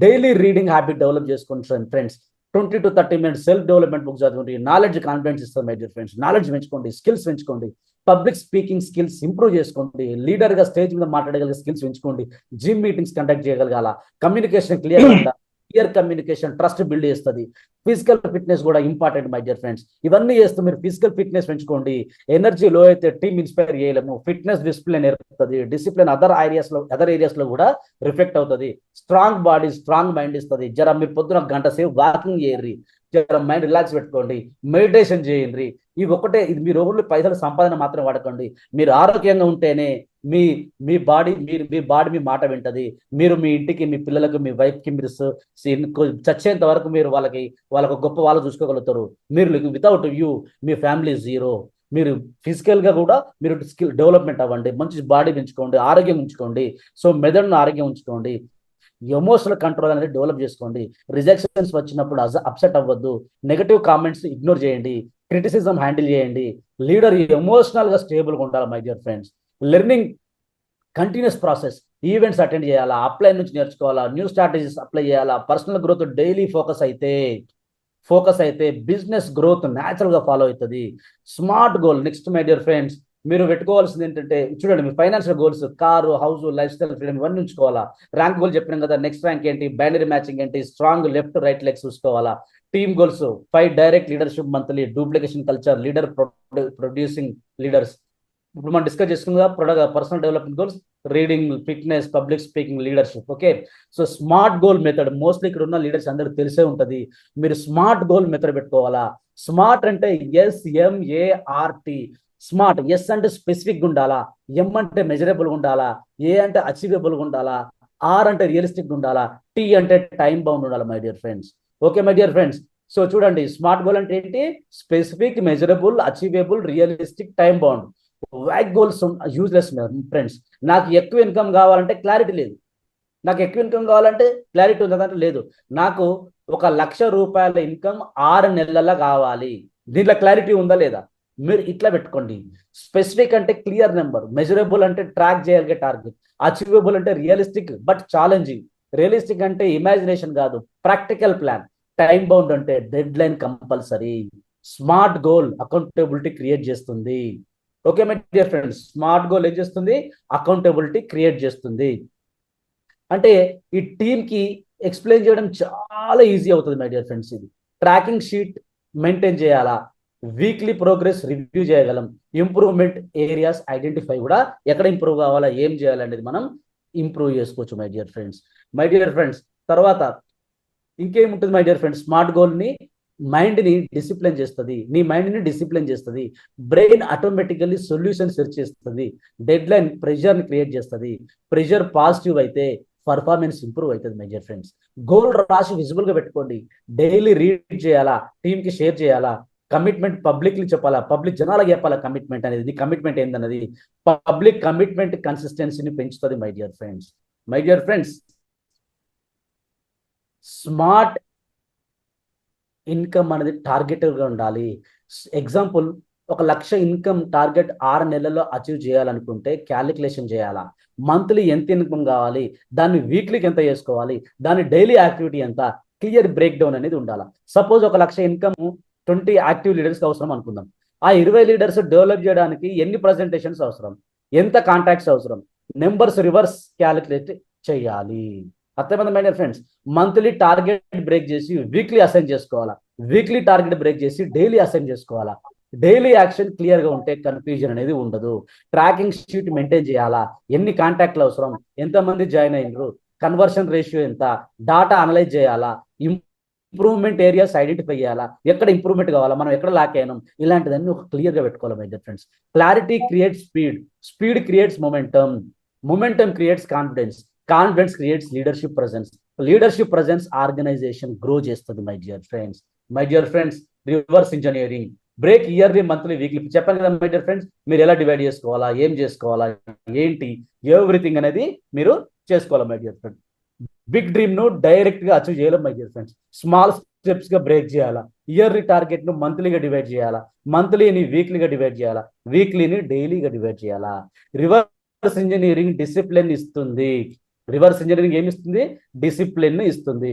డైలీ రీడింగ్ హ్యాబిట్ డెవలప్ చేసుకోండి friends. 20 to 30 minutes self development books చదవండి. నాలెడ్జ్ కాన్ఫిడెన్స్ ఇస్తుంది మై డియర్ ఫ్రెండ్స్. నాలెడ్జ్ పెంచుకోండి, స్కిల్స్ పెంచుకోండి. పబ్లిక్ స్పీకింగ్ స్కిల్స్ ఇంప్రూవ్ చేసుకోండి. లీడర్ గా స్టేజ్ మీద మాట్లాడగలిగే స్కిల్స్ పెంచుకోండి. జిమ్ మీటింగ్స్ కండక్ట్ చేయగలగాల. కమ్యూనికేషన్ క్లియర్ ఉందా. క్లియర్ కమ్యూనికేషన్, ట్రస్ట్ బిల్డ్ చేస్తుంది. ఫిజికల్ ఫిట్నెస్ కూడా ఇంపార్టెంట్ మై డియర్ ఫ్రెండ్స్. ఇవన్నీ చేస్తూ మీరు ఫిజికల్ ఫిట్నెస్ పెంచుకోండి. ఎనర్జీ లో అయితే టీమ్ ఇన్స్పైర్ చేయలేము. ఫిట్నెస్ డిసిప్లిన్ నేర్పుతుంది. డిసిప్లిన్ అదర్ ఏరియాస్ లో కూడా రిఫ్లెక్ట్ అవుతుంది. స్ట్రాంగ్ బాడీ స్ట్రాంగ్ మైండ్ ఇస్తుంది. జర మీరు పొద్దున గంట సేపు వాకింగ్ చేయర్రి, జర మైండ్ రిలాక్స్ పెట్టుకోండి, మెడిటేషన్ చేయండి. ఇవి ఒకటే, ఇది మీ రోజుల్లో పైసలు సంపాదన మాత్రం వాడకండి. మీరు ఆరోగ్యంగా ఉంటేనే మీ మీ బాడీ మీ మాట వింటది. మీరు మీ ఇంటికి, మీ పిల్లలకు, మీ వైఫ్కి మీరు చచ్చేంత వరకు మీరు వాళ్ళకు గొప్ప వాళ్ళు చూసుకోగలుగుతారు. మీరు without you me family zero. మీరు ఫిజికల్ గా కూడా మీరు స్కిల్ డెవలప్మెంట్ అవ్వండి. మంచి బాడీ పెంచుకోండి, ఆరోగ్యం ఉంచుకోండి. సో మెదడును ఆరోగ్యం ఉంచుకోండి. ఎమోషనల్ కంట్రోల్ అనేది డెవలప్ చేసుకోండి. రిజెక్షన్స్ వచ్చినప్పుడు అప్సెట్ అవ్వద్దు. నెగటివ్ కామెంట్స్ ఇగ్నోర్ చేయండి. క్రిటిసిజం హ్యాండిల్ చేయండి. లీడర్ ఎమోషనల్ గా స్టేబుల్గా ఉండాలి my dear friends. Learning continuous process. Events attend చేయాలా, అప్లై నుంచి నేర్చుకోవాలా, న్యూ స్ట్రాటజీస్ అప్లై చేయాలా. పర్సనల్ గ్రోత్ డైలీ ఫోకస్ అయితే బిజినెస్ గ్రోత్ న్యాచురల్ గా ఫాలో అవుతుంది. Smart goal. Next my dear friends, మీరు పెట్టుకోవాల్సింది ఏంటంటే చూడండి, మీ financial goals, car, house, lifestyle, freedom ఇవన్నీ ఉంచుకోవాలా. ర్యాంక్ గోల్ చెప్పినాం కదా, నెక్స్ట్ ర్యాంక్ ఏంటి, బైనరీ మ్యాచింగ్ ఏంటి, స్ట్రాంగ్ లెఫ్ట్ రైట్ లెగ్స్ చూసుకోవాలా. Team goals 5 direct leadership monthly, duplication culture, leader producing leaders. ఇప్పుడు మనం డిస్కస్ చేసుకుందా personal development goals, reading, fitness, public speaking, leadership. Okay, so smart goal method mostly ఇక్కడ ఉన్న leaders అందరికి తెలిసే ఉంటది. మీరు స్మార్ట్ గోల్ మెథడ్ పెట్టుకోవాలా. స్మార్ట్ అంటే SMART. స్మార్ట్. ఎస్ అంటే స్పెసిఫిక్ గా ఉండాలా, ఎం అంటే మెజరబుల్ గా ఉండాలా, ఏ అంటే అచీవబుల్ గా ఉండాలా, ఆర్ అంటే రియలిస్టిక్ గా ఉండాలా, టీ అంటే టైం బౌండ్ ఉండాలి my dear friends. Okay my dear friends, so చూడండి, స్మార్ట్ గోల్ అంటే ఏంటి, specific, measurable, achievable, realistic, time bound. Wag goals useless friends. నాకు ఎక్కువ ఇన్కమ్ కావాలంటే క్లారిటీ లేదు. నాకు ఎక్కువ ఇన్కమ్ కావాలంటే క్లారిటీ ఉందంటే లేదు. నాకు 1,00,000 రూపాయల ఇన్కమ్ 6 నెలల్లో కావాలి, దీంట్లో క్లారిటీ ఉందా లేదా? మీరు ఇట్లా పెట్టుకోండి. స్పెసిఫిక్ అంటే క్లియర్ నెంబర్, మెజరబుల్ అంటే ట్రాక్ చేయగలిగే టార్గెట్, అచీవబుల్ అంటే రియలిస్టిక్ బట్ ఛాలెంజింగ్, రియలిస్టిక్ అంటే ఇమాజినేషన్ కాదు ప్రాక్టికల్ ప్లాన్, టైం బౌండ్ అంటే deadline compulsory. Smart goal accountability create చేస్తుంది. Okay my dear friends, smart goal ఏం చేస్తుంది, అకౌంటబిలిటీ క్రియేట్ చేస్తుంది. అంటే ఈ టీంకి ఎక్స్ప్లెయిన్ చేయడం చాలా ఈజీ అవుతుంది మై డియర్ ఫ్రెండ్స్. ఇది ట్రాకింగ్ షీట్ మెయింటైన్ చేయాలా, వీక్లీ ప్రోగ్రెస్ రివ్యూ చేయగలం, ఇంప్రూవ్మెంట్ ఏరియాస్ ఐడెంటిఫై, కూడా ఎక్కడ ఇంప్రూవ్ కావాలా, ఏం చేయాలనేది మనం ఇంప్రూవ్ చేసుకోవచ్చు మై డియర్ ఫ్రెండ్స్. తర్వాత ఇంకేముంటుంది మై డియర్ ఫ్రెండ్స్, స్మార్ట్ గోల్ని మైండ్ని డిసిప్లిన్ చేస్తుంది. నీ మైండ్ని డిసిప్లిన్ చేస్తుంది. బ్రెయిన్ ఆటోమేటికల్లీ సొల్యూషన్ సెర్చ్ చేస్తుంది. డెడ్ లైన్ ప్రెషర్ని క్రియేట్ చేస్తుంది. ప్రెషర్ పాజిటివ్ అయితే పర్ఫార్మెన్స్ ఇంప్రూవ్ అవుతుంది మై డియర్ ఫ్రెండ్స్. గోల్ రాసి విజిబుల్ గా పెట్టుకోండి. డైలీ రీడ్ చేయాలా, టీంకి షేర్ చేయాలా, కమిట్మెంట్ పబ్లిక్లీ చెప్పాలా, పబ్లిక్ జనాలకు చెప్పాలా కమిట్మెంట్ అనేది. కమిట్మెంట్ ఏందన్నది పబ్లిక్ కమిట్మెంట్ కన్సిస్టెన్సీని పెంచుతుంది my dear friends. Smart income అనేది టార్గెటెడ్గా ఉండాలి. ఎగ్జాంపుల్, 1,00,000 ఇన్కమ్ టార్గెట్ 6 నెలల్లో అచీవ్ చేయాలనుకుంటే క్యాలిక్యులేషన్ చేయాలా, మంత్లీ ఎంత ఇన్కమ్ కావాలి, దాన్ని వీక్లీకి ఎంత చేసుకోవాలి, దాని డైలీ యాక్టివిటీ ఎంత, క్లియర్ బ్రేక్ డౌన్ అనేది ఉండాలి. సపోజ్ 1,00,000 ఇన్కమ్ 20 యాక్టివ్ లీడర్స్కి అవసరం అనుకుందాం. ఆ 20 లీడర్స్ డెవలప్ చేయడానికి ఎన్ని ప్రజెంటేషన్స్ అవసరం, ఎంత కాంటాక్ట్స్ అవసరం, నెంబర్స్ రివర్స్ క్యాలిక్యులేట్ చేయాలి. అర్థమైంది my dear friends. Monthly target break చేసి వీక్లీ అసైన్ చేసుకోవాలా, వీక్లీ టార్గెట్ బ్రేక్ చేసి డైలీ అసైన్ చేసుకోవాలా. డైలీ యాక్షన్ క్లియర్ గా ఉంటే కన్ఫ్యూజన్ అనేది ఉండదు. ట్రాకింగ్ షీట్ మెయింటైన్ చేయాలా, ఎన్ని కాంటాక్ట్లు అవసరం, ఎంతమంది జాయిన్ అయినరు, కన్వర్షన్ రేషియో ఎంత, డాటా అనలైజ్ చేయాలా, ఇంప్రూవ్మెంట్ ఏరియాస్ ఐడెంటిఫై చేయాలా, ఎక్కడ ఇంప్రూవ్మెంట్ కావాలా, మనం ఎక్కడ లాక్ అయినాం, ఇలాంటిదన్నీ ఒక క్లియర్ గా పెట్టుకోవాలి my dear friends. Clarity creates speed, speed creates momentum creates confidence creates leadership presence organization grow చేస్తుంది my dear friends. Reverse engineering, break yearly, monthly, weekly చెప్పాను కదా మై డియర్ ఫ్రెండ్స్. మీరు ఎలా డివైడ్ చేసుకోవాలా, ఏం చేసుకోవాలా, ఏంటి, ఎవ్రీథింగ్ అనేది మీరు చేసుకోవాలి my dear friends. Big dream ను డైరెక్ట్ గా అచీవ్ చేయలేం my dear friends. Small steps గా బ్రేక్ చేయాలా, ఇయర్లీ టార్గెట్ ను మంత్లీగా డివైడ్ చేయాలా, మంత్లీని వీక్లీగా డివైడ్ చేయాలా, వీక్లీని డైలీగా డివైడ్ చేయాలా. రివర్స్ ఇంజనీరింగ్ డిసిప్లిన్ ఇస్తుంది. డిసిప్లిన్ ఇస్తుంది.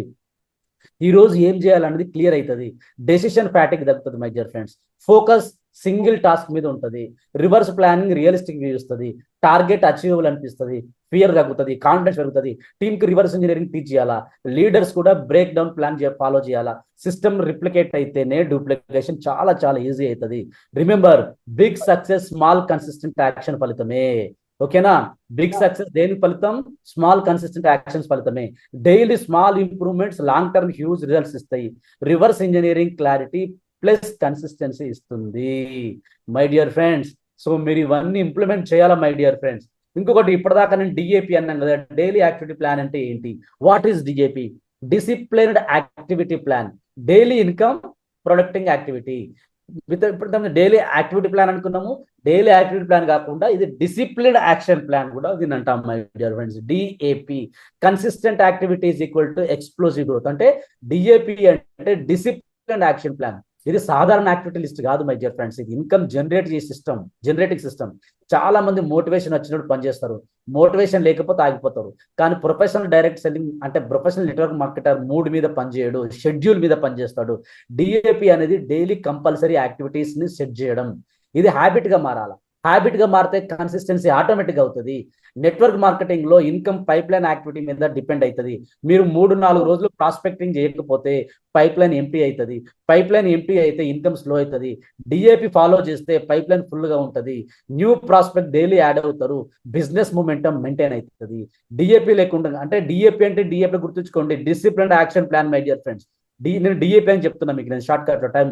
ఈ రోజు ఏం చేయాలనేది క్లియర్ అవుతుంది. డెసిషన్ ఫ్యాటిక్ తగ్గుతుంది my dear friends. Focus single task మీద ఉంటుంది. రివర్స్ ప్లానింగ్ రియలిస్టిక్ చూస్తుంది. టార్గెట్ అచీవబుల్ అనిపిస్తుంది. ఫియర్ తగ్గుతుంది, కాన్ఫిడెన్స్ పెరుగుతుంది. టీంకి రివర్స్ ఇంజనీరింగ్ టీచ్ చేయాలా. లీడర్స్ కూడా బ్రేక్ డౌన్ ప్లాన్ ఫాలో చేయాలా. సిస్టమ్ రిప్లికేట్ అయితేనే డూప్లికేషన్ చాలా చాలా ఈజీ అవుతుంది. Remember, big success small consistent action ఫలితమే. ఓకేనా? బిగ్ సక్సెస్ దేని ఫలితం? స్మాల్ కన్సిస్టెంట్ యాక్షన్స్ ఫలితమే. Daily small improvements long term huge results ఇస్తాయి. Reverse engineering clarity plus consistency ఇస్తుంది మై డియర్ ఫ్రెండ్స్. సో మీరు ఇవన్నీ ఇంప్లిమెంట్ చేయాలా మై డియర్ ఫ్రెండ్స్. ఇంకొకటి, ఇప్పటిదాకా నేను డిఏపి అన్నాను కదా, డైలీ యాక్టివిటీ ప్లాన్ అంటే ఏంటి? What is DAP? Disciplined activity plan, daily income protecting activity. ఇప్పుడు డైలీ యాక్టివిటీ ప్లాన్ అనుకున్నాము. డైలీ యాక్టివిటీ ప్లాన్ కాకుండా ఇది డిసిప్లిన్డ్ యాక్షన్ ప్లాన్ కూడా దీని అంటాం my dear friends. DAP, consistent activity is equal to explosive growth. అంటే డిఏపి అంటే disciplined action plan. ఇది సాధారణ యాక్టివిటీ లిస్ట్ కాదు మై డియర్ ఫ్రెండ్స్. ఇది ఇన్కమ్ జనరేటింగ్ సిస్టమ్. చాలా మంది మోటివేషన్ వచ్చినప్పుడు పనిచేస్తారు, మోటివేషన్ లేకపోతే ఆగిపోతారు. కానీ ప్రొఫెషనల్ డైరెక్ట్ సెల్లింగ్ అంటే ప్రొఫెషనల్ నెట్వర్క్ మార్కెటర్ మూడ్ మీద పనిచేయడు, షెడ్యూల్ మీద పనిచేస్తాడు. డిఏపి అనేది డైలీ కంపల్సరీ యాక్టివిటీస్ ని సెట్ చేయడం. ఇది హ్యాబిట్ గా మారాలి. హ్యాబిట్ గా మారితే కన్సిస్టెన్సీ ఆటోమేటిక్ అవుతుంది. నెట్వర్క్ మార్కెటింగ్ లో ఇన్కమ్ పైప్ లైన్ యాక్టివిటీ మీద డిపెండ్ అవుతుంది. మీరు 3-4 రోజులు ప్రాస్పెక్టింగ్ చేయకపోతే పైప్ లైన్ ఎంటీ అవుతుంది. పైప్ లైన్ ఎంటీ అయితే ఇన్కమ్ స్లో అవుతుంది. డిఏపి ఫాలో చేస్తే పైప్ లైన్ ఫుల్ గా ఉంటుంది. న్యూ ప్రాస్పెక్ట్ డైలీ యాడ్ అవుతారు. బిజినెస్ మూమెంటం మెయింటైన్ అవుతుంది. డిఏపి లేకుండా అంటే డిఏపి గుర్తుంచుకోండి, discipline action plan my dear friends. నేను డిఏపి అని చెప్తున్నా మీకు, నేను షార్ట్ కట్ లో టైం.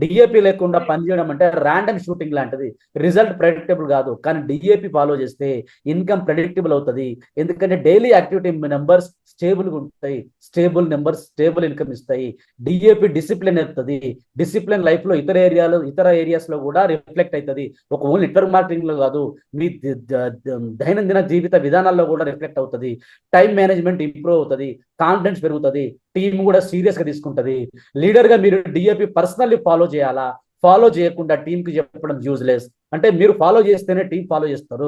డిఏపి లేకుండా పనిచేయడం అంటే ర్యాండమ్ షూటింగ్ లాంటిది. రిజల్ట్ ప్రెడిక్టబుల్ కాదు. కానీ డిఏపి ఫాలో చేస్తే ఇన్కమ్ ప్రెడిక్టబుల్ అవుతుంది. ఎందుకంటే డైలీ యాక్టివిటీ నెంబర్స్ స్టేబుల్గా ఉంటాయి. స్టేబుల్ నెంబర్స్ స్టేబుల్ ఇన్కమ్ ఇస్తాయి. డిఏపి డిసిప్లిన్ అవుతుంది. డిసిప్లిన్ లైఫ్ లో ఇతర ఏరియాస్ లో కూడా రిఫ్లెక్ట్ అవుతుంది. ఒక ఓన్లీ నెట్వర్క్ మార్కెటింగ్ లో కాదు, మీ దైనందిన జీవిత విధానాల్లో కూడా రిఫ్లెక్ట్ అవుతుంది. టైం మేనేజ్మెంట్ ఇంప్రూవ్ అవుతుంది. కాన్ఫిడెన్స్ పెరుగుతుంది. టీం కూడా సీరియస్ గా తీసుకుంటది. లీడర్ గా మీరు డిఏపి పర్సనల్లీ ఫాలో చేయాలా. ఫాలో చేయకుండా టీంకి చెప్పడం యూజ్లెస్. అంటే మీరు ఫాలో చేస్తేనే టీం ఫాలో చేస్తారు.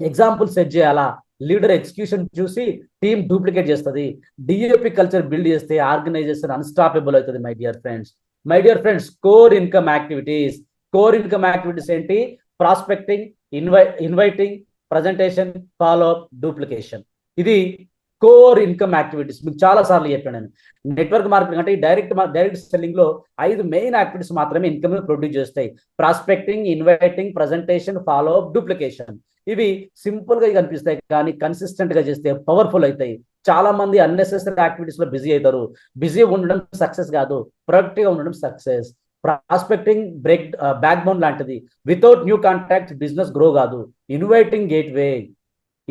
ఎగ్జాంపుల్ సెట్ చేయాలా. లీడర్ ఎగ్జిక్యూషన్ చూసి టీం డూప్లికేట్ చేస్తుంది. డిఏపి కల్చర్ బిల్డ్ చేస్తే ఆర్గనైజేషన్ అన్స్టాపబుల్ అవుతుంది my dear friends. Core income activities ఏంటి? Prospecting, inviting, presentation, follow up, duplication. ఇది కోర్ ఇన్కమ్ యాక్టివిటీస్. మీకు చాలా సార్లు చెప్పాను నేను. నెట్వర్క్ మార్కెటింగ్ అంటే డైరెక్ట్ సెల్లింగ్ లో 5 మెయిన్ యాక్టివిటీస్ మాత్రమే ఇన్కమ్ ప్రొడ్యూస్ చేస్తాయి. Prospecting, inviting, presentation, follow up, duplication. ఇవి సింపుల్ గా కనిపిస్తాయి కానీ కన్సిస్టెంట్ గా చేస్తే పవర్ఫుల్ అవుతాయి. చాలా మంది అన్నెసెసరీ యాక్టివిటీస్ లో బిజీ అవుతారు. బిజీ ఉండడం సక్సెస్ కాదు, ప్రొడక్టివ్ గా ఉండడం సక్సెస్. ప్రాస్పెక్టింగ్ బ్యాక్ బోన్ లాంటిది. Without new contact business grow కాదు. Inviting gateway.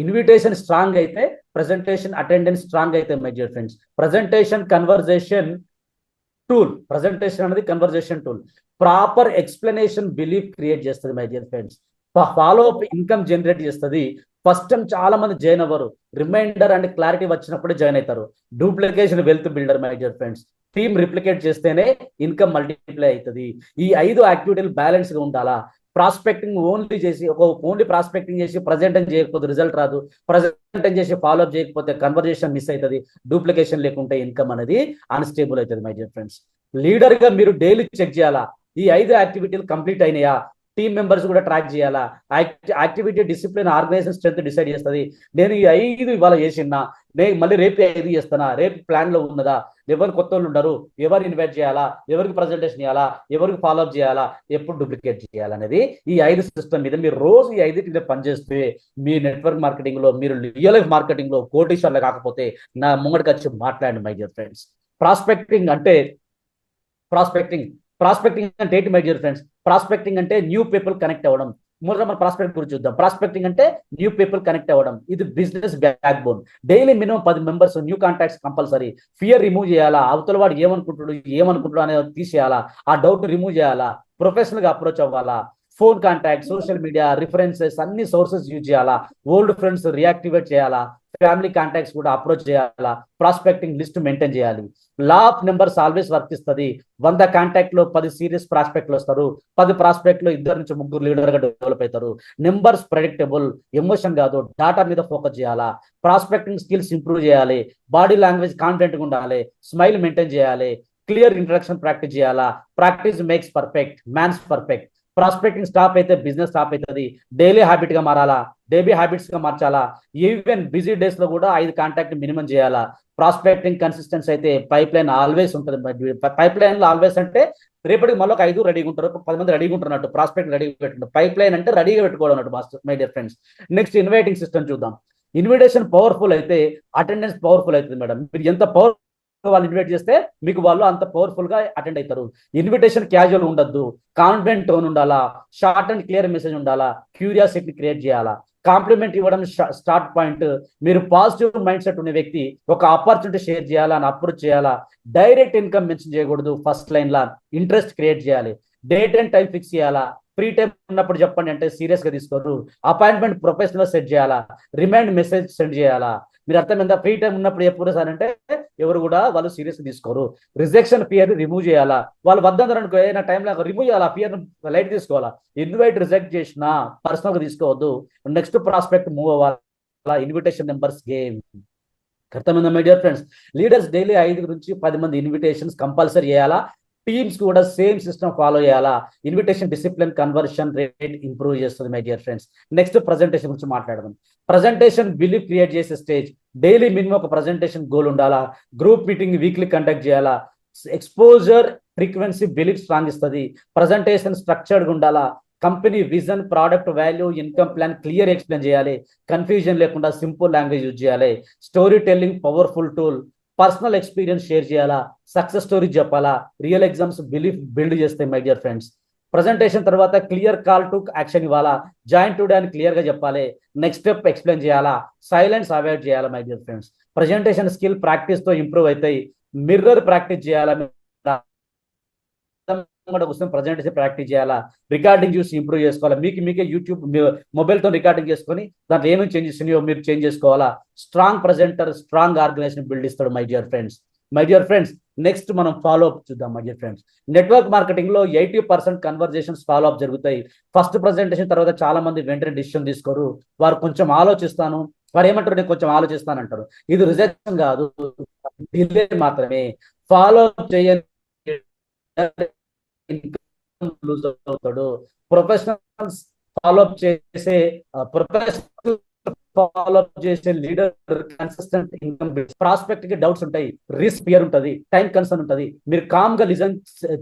ఇన్విటేషన్ స్ట్రాంగ్ అయితే ప్రెజెంటేషన్ అటెండెన్స్ స్ట్రాంగ్ అయితే మై డియర్ ఫ్రెండ్స్. ప్రజెంటేషన్ అనేది conversation tool. Proper explanation belief create చేస్తుంది my dear friends. Follow up income generate చేస్తుంది. First time చాలా మంది join అవ్వరు. Reminder and clarity వచ్చినప్పుడే జాయిన్ అవుతారు. Duplication wealth builder my dear friends. Team replicate చేస్తేనే income multiply అవుతుంది. ఈ 5 యాక్టివిటీలు బ్యాలెన్స్ గా ఉండాలా. ప్రాస్పెక్టింగ్ ఓన్లీ ప్రాస్పెక్టింగ్ చేసి ప్రజెంటేషన్ చేయకపోతే రిజల్ట్ రాదు. ప్రజెంటేషన్ చేసి ఫాలోఅప్ చేయకపోతే కన్వర్జేషన్ మిస్ అవుతుంది. డూప్లికేషన్ లేకుంటే ఇన్కమ్ అనేది అన్స్టేబుల్ అవుతుంది మై డియర్ ఫ్రెండ్స్. లీడర్ గా మీరు డైలీ చెక్ చేయాలా. ఈ 5 యాక్టివిటీలు కంప్లీట్ అయినాయా. టీమ్ మెంబర్స్ కూడా ట్రాక్ చేయాలా. Activity discipline organisation strength decide చేస్తుంది. నేను ఈ 5 ఇవాళ చేసినా, నేను మళ్ళీ రేపు 5 చేస్తానా, రేపు ప్లాన్ లో ఉన్నదా, ఎవరు కొత్త వాళ్ళు ఉండరు, ఎవరు ఇన్వైట్ చేయాలా, ఎవరికి ప్రజెంటేషన్ చేయాలా, ఎవరికి ఫాలోఅప్ చేయాలా, ఎప్పుడు డూప్లికేట్ చేయాలనేది ఈ 5 సిస్టమ్ మీద మీరు రోజు ఈ 5 మీద పనిచేస్తే మీ నెట్వర్క్ మార్కెటింగ్ లో, మీరు రియల్ లైఫ్ మార్కెటింగ్ లో కోటీశ్వర్లు కాకపోతే నా ముంగడికి వచ్చి మాట్లాడండి మై డియర్ ఫ్రెండ్స్. ప్రాస్పెక్టింగ్ అంటే ఏంటి మై డియర్ ఫ్రెండ్స్? ప్రాస్పెక్టింగ్ అంటే న్యూ పీపుల్ కనెక్ట్ అవ్వడం. మొదట మన ప్రాస్పెక్ట్ గురించి చూద్దాం. ప్రాస్పెక్టింగ్ అంటే న్యూ పీపుల్ కనెక్ట్ అవ్వడం. ఇది business back bone. Daily minimum 10 members new contacts compulsory. Fear remove చేయాలా. అవతల వాడు ఏమనుకుంటున్నాడు అనేది తీసేయాలా. ఆ డౌట్ రిమూవ్ చేయాలా. ప్రొఫెషనల్ గా అప్రోచ్ అవ్వాలా. Phone contact, social media references అన్ని సోర్సెస్ యూజ్ చేయాలా. ఓల్డ్ ఫ్రెండ్స్ రియాక్టివేట్ చేయాలా. ఫ్యామిలీ కాంటాక్ట్స్ కూడా అప్రోచ్ చేయాలా. ప్రాస్పెక్టింగ్ లిస్ట్ మెయింటైన్ చేయాలి. లా ఆఫ్ నెంబర్స్ ఆల్వేస్ వర్తిస్తుంది. 100 కాంటాక్ట్ లో 10 సీరియస్ ప్రాస్పెక్ట్లు వస్తారు. 10 ప్రాస్పెక్ట్ లో 2 నుంచి 3 లీడర్ గా డెవలప్ అవుతారు. నెంబర్స్ ప్రెడిక్టబుల్, ఎమోషన్ కాదు, డాటా మీద ఫోకస్ చేయాలా. ప్రాస్పెక్టింగ్ స్కిల్స్ ఇంప్రూవ్ చేయాలి. బాడీ లాంగ్వేజ్ కాన్ఫిడెంట్ గా ఉండాలి. స్మైల్ మెయింటైన్ చేయాలి. క్లియర్ ఇంట్రడక్షన్ ప్రాక్టీస్ చేయాలా. Practice makes perfect, man's perfect. Prospecting stop అయితే బిజినెస్ స్టాప్ అవుతుంది. డైలీ హ్యాబిట్ గా మారాలా, డైలీ హ్యాబిట్స్ గా మార్చాలా. ఈవెన్ బిజీ డేస్ లో కూడా 5 కాంటాక్ట్ మినిమం చేయాలా. ప్రాస్పెక్టింగ్ కన్సిస్టెన్సీ అయితే పైప్ లైన్ ఆల్వేస్ ఉంటుంది. పైప్ లైన్ లో ఆల్వేస్ అంటే రేపటికి మళ్ళీ ఒక 5 రెడీగా ఉంటారు, 10 మంది రెడీగా ఉంటున్నట్టు ప్రాస్పెక్ట్ రెడీగా పెట్టుకుంటారు. పైప్ లైన్ అంటే రెడీగా పెట్టుకోవడం అన్నట్టు master my dear friends. Next inviting system చూద్దాం. ఇన్విటేషన్ పవర్ఫుల్ అయితే అటెండెన్స్ పవర్ఫుల్ అవుతుంది మేడం. మీరు ఎంత పవర్ వాళ్ళు ఇన్వైట్ చేస్తే మీకు వాళ్ళు అంత పవర్ఫుల్ గా అటెండ్ అవుతారు. ఇన్విటేషన్ క్యాజువల్ ఉండద్దు, కాన్ఫిడెంట్ టోన్ ఉండాలా, షార్ట్ అండ్ క్లియర్ మెసేజ్ ఉండాలా, క్యూరియాసిటీ క్రియేట్ చేయాలా. కాంప్లిమెంట్ ఇవ్వడం స్టార్ట్ పాయింట్. మీరు పాజిటివ్ మైండ్ సెట్ ఉన్న వ్యక్తి ఒక ఆపర్చునిటీ షేర్ చేయాలా అని అప్రోచ్ చేయాలా. డైరెక్ట్ ఇన్కమ్ మెన్షన్ చేయకూడదు. ఫస్ట్ లైన్ లా ఇంట్రెస్ట్ క్రియేట్ చేయాలి. డేట్ అండ్ టైం ఫిక్స్ చేయాలా. ఫ్రీ టైం ఉన్నప్పుడు చెప్పండి అంటే సీరియస్ గా తీసుకోరు. అపాయింట్మెంట్ ప్రొఫెషనల్ సెట్ చేయాలా. రిమైండ్ మెసేజ్ సెండ్ చేయాలా. మీరు అర్థమైందా? ఫ్రీ టైం ఉన్నప్పుడు ఎప్పుడు సార్ అంటే ఎవరు కూడా వాళ్ళు సీరియస్ తీసుకోరు. రిజెక్షన్ ఫియర్ రిమూవ్ చేయాలా. వాళ్ళు వద్దందరూ అనుకో ఏదైనా టైంలో రిమూవ్ చేయాలా, ఫియర్ లైట్ తీసుకోవాలా. ఇన్వైట్ రిజెక్ట్ చేసినా పర్సనల్ గా తీసుకోవద్దు. నెక్స్ట్ ప్రాస్పెక్ట్ మూవ్ అవ్వాలా. Invitation numbers game. అర్థమైందా my dear friends? Leaders daily 5 నుంచి 10 మంది ఇన్విటేషన్స్ కంపల్సరీ చేయాలా. టీమ్స్ కూడా సేమ్ సిస్టమ్ ఫాలో చేయాలా. Invitation discipline conversion rate improve చేస్తుంది my dear friends. Next presentation గురించి మాట్లాడదాం. ప్రజెంటేషన్ బిలీవ్ క్రియేట్ చేసే స్టేజ్. డైలీ మినిమం ఒక ప్రజెంటేషన్ గోల్ ఉండాలా. గ్రూప్ మీటింగ్ వీక్లీ కండక్ట్ చేయాలా. ఎక్స్పోజర్ ఫ్రీక్వెన్సీ బిలీవ్ స్ట్రాంగ్ ఇస్తుంది. ప్రజెంటేషన్ స్ట్రక్చర్డ్ ఉండాలా. Company vision, product value, income plan clear explain చేయాలి. Confusion లేకుండా సింపుల్ లాంగ్వేజ్ యూజ్ చేయాలి. Story telling powerful tool. Personal experience share చేయాలా. Success story చెప్పాలా. Real exams belief build చేస్తాయి my dear friends. Presentation తర్వాత clear call to action ఇవ్వాలా. Join today అని clear గా చెప్పాలి. నెక్స్ట్ స్టెప్ ఎక్స్ప్లెయిన్ చేయాలా. సైలెన్స్ అవాయిడ్ చేయాలా my dear friends. Presentation skill practice తో ఇంప్రూవ్ అవుతాయి. మిర్రర్ ప్రాక్టీస్ చేయాలా. ప్రజెంటేషన్ ప్రాక్టీస్ చేయాలా. రికార్డింగ్ చూసి ఇంప్రూవ్ చేసుకోవాలా. మీకే యూట్యూబ్ మొబైల్ తో రికార్డింగ్ చేసుకొని దాంట్లో ఏమేమి చేంజెస్ ఉన్నాయో మీరు చేంజ్ చేసుకోవాలా. Strong presenter strong organisation build ఇస్తాడు my dear friends. My dear friends next మనం ఫాలో అప్ చూద్దాం my dear friends. Network marketing లో 80% కన్వర్జేషన్స్ ఫాలో అప్ జరుగుతాయి. ఫస్ట్ ప్రజెంటేషన్ తర్వాత చాలా మంది వెంటనే డిసిషన్ తీసుకోరు. వారు కొంచెం ఆలోచిస్తాను, వారు ఏమంటారు నేను కొంచెం ఆలోచిస్తాను అంటారు. ఇది రిజెక్షన్ కాదు, డిలే మాత్రమే. ఫాలో అప్ చేయని లూజ్ అవుతాడు. ప్రొఫెషనల్స్ ఫాలోఅప్ చేసే లీడర్ కన్సిస్టెంట్ ఇన్కమ్. ప్రాస్పెక్ట్ కి డౌట్స్ ఉంటాయి, రిస్క్ ఫియర్ ఉంటుంది, టైం కన్సర్న్ ఉంటుంది. మీరు కామ్ గా లిజన్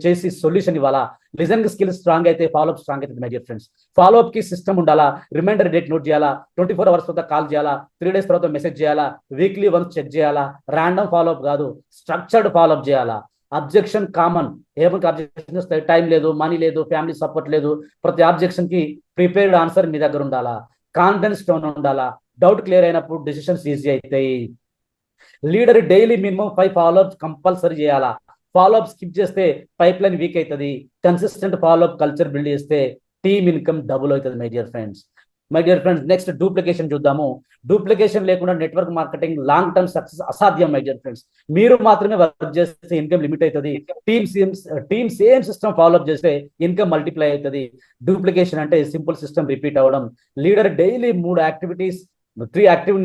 చేసి సొల్యూషన్ ఇవ్వాలా. లిజన్ స్కిల్స్ స్ట్రాంగ్ అయితే ఫాలోఅప్ స్ట్రాంగ్ అవుతుంది మై డియర్ ఫ్రెండ్స్. ఫాలోఅప్ కి సిస్టమ్ ఉండాలా. రిమైండర్ డేట్ నోట్ చేయాలా. 24 hours తర్వాత కాల్ చేయాలా. 3 days తర్వాత మెసేజ్ చేయాలా. వీక్లీ వన్స్ చెక్ చేయాలా. ర్యాండమ్ ఫాలోఅప్ కాదు, స్ట్రక్చర్డ్ ఫాలోఅప్ చేయాలా. Objection common. ఏమైనా అబ్జెక్షన్ వస్తాయి, టైం లేదు, మనీ లేదు, ఫ్యామిలీ సపోర్ట్ లేదు. ప్రతి అబ్జెక్షన్ కి ప్రిపేర్డ్ ఆన్సర్ మీ దగ్గర ఉండాలా. కాన్ఫిడెన్స్ టోన్ ఉండాలా. డౌట్ క్లియర్ అయినప్పుడు డిసిషన్స్ ఈజీ అవుతాయి. Leader daily minimum 5 follow-ups compulsory చేయాలా. ఫాలోఅప్ స్కిప్ చేస్తే పైప్ లైన్ వీక్ అవుతుంది. కన్సిస్టెంట్ ఫాలోఅప్ కల్చర్ బిల్డ్ చేస్తే టీమ్ ఇన్కమ్ డబుల్ అవుతుంది my dear friends. My dear friends next duplication చూద్దాము. Duplication లేకుండా network marketing long term success అసాధ్యం my dear friends. మీరు మాత్రమే వర్క్ చేస్తే ఇన్కమ్ లిమిట్ అవుతుంది. టీమ్ సేమ్ సిస్టమ్ ఫాలోఅప్ చేస్తే ఇన్కమ్ మల్టిప్లై అవుతుంది. డూప్లికేషన్ అంటే సింపుల్ సిస్టమ్ రిపీట్ అవ్వడం. Leader daily 3 activities 3 active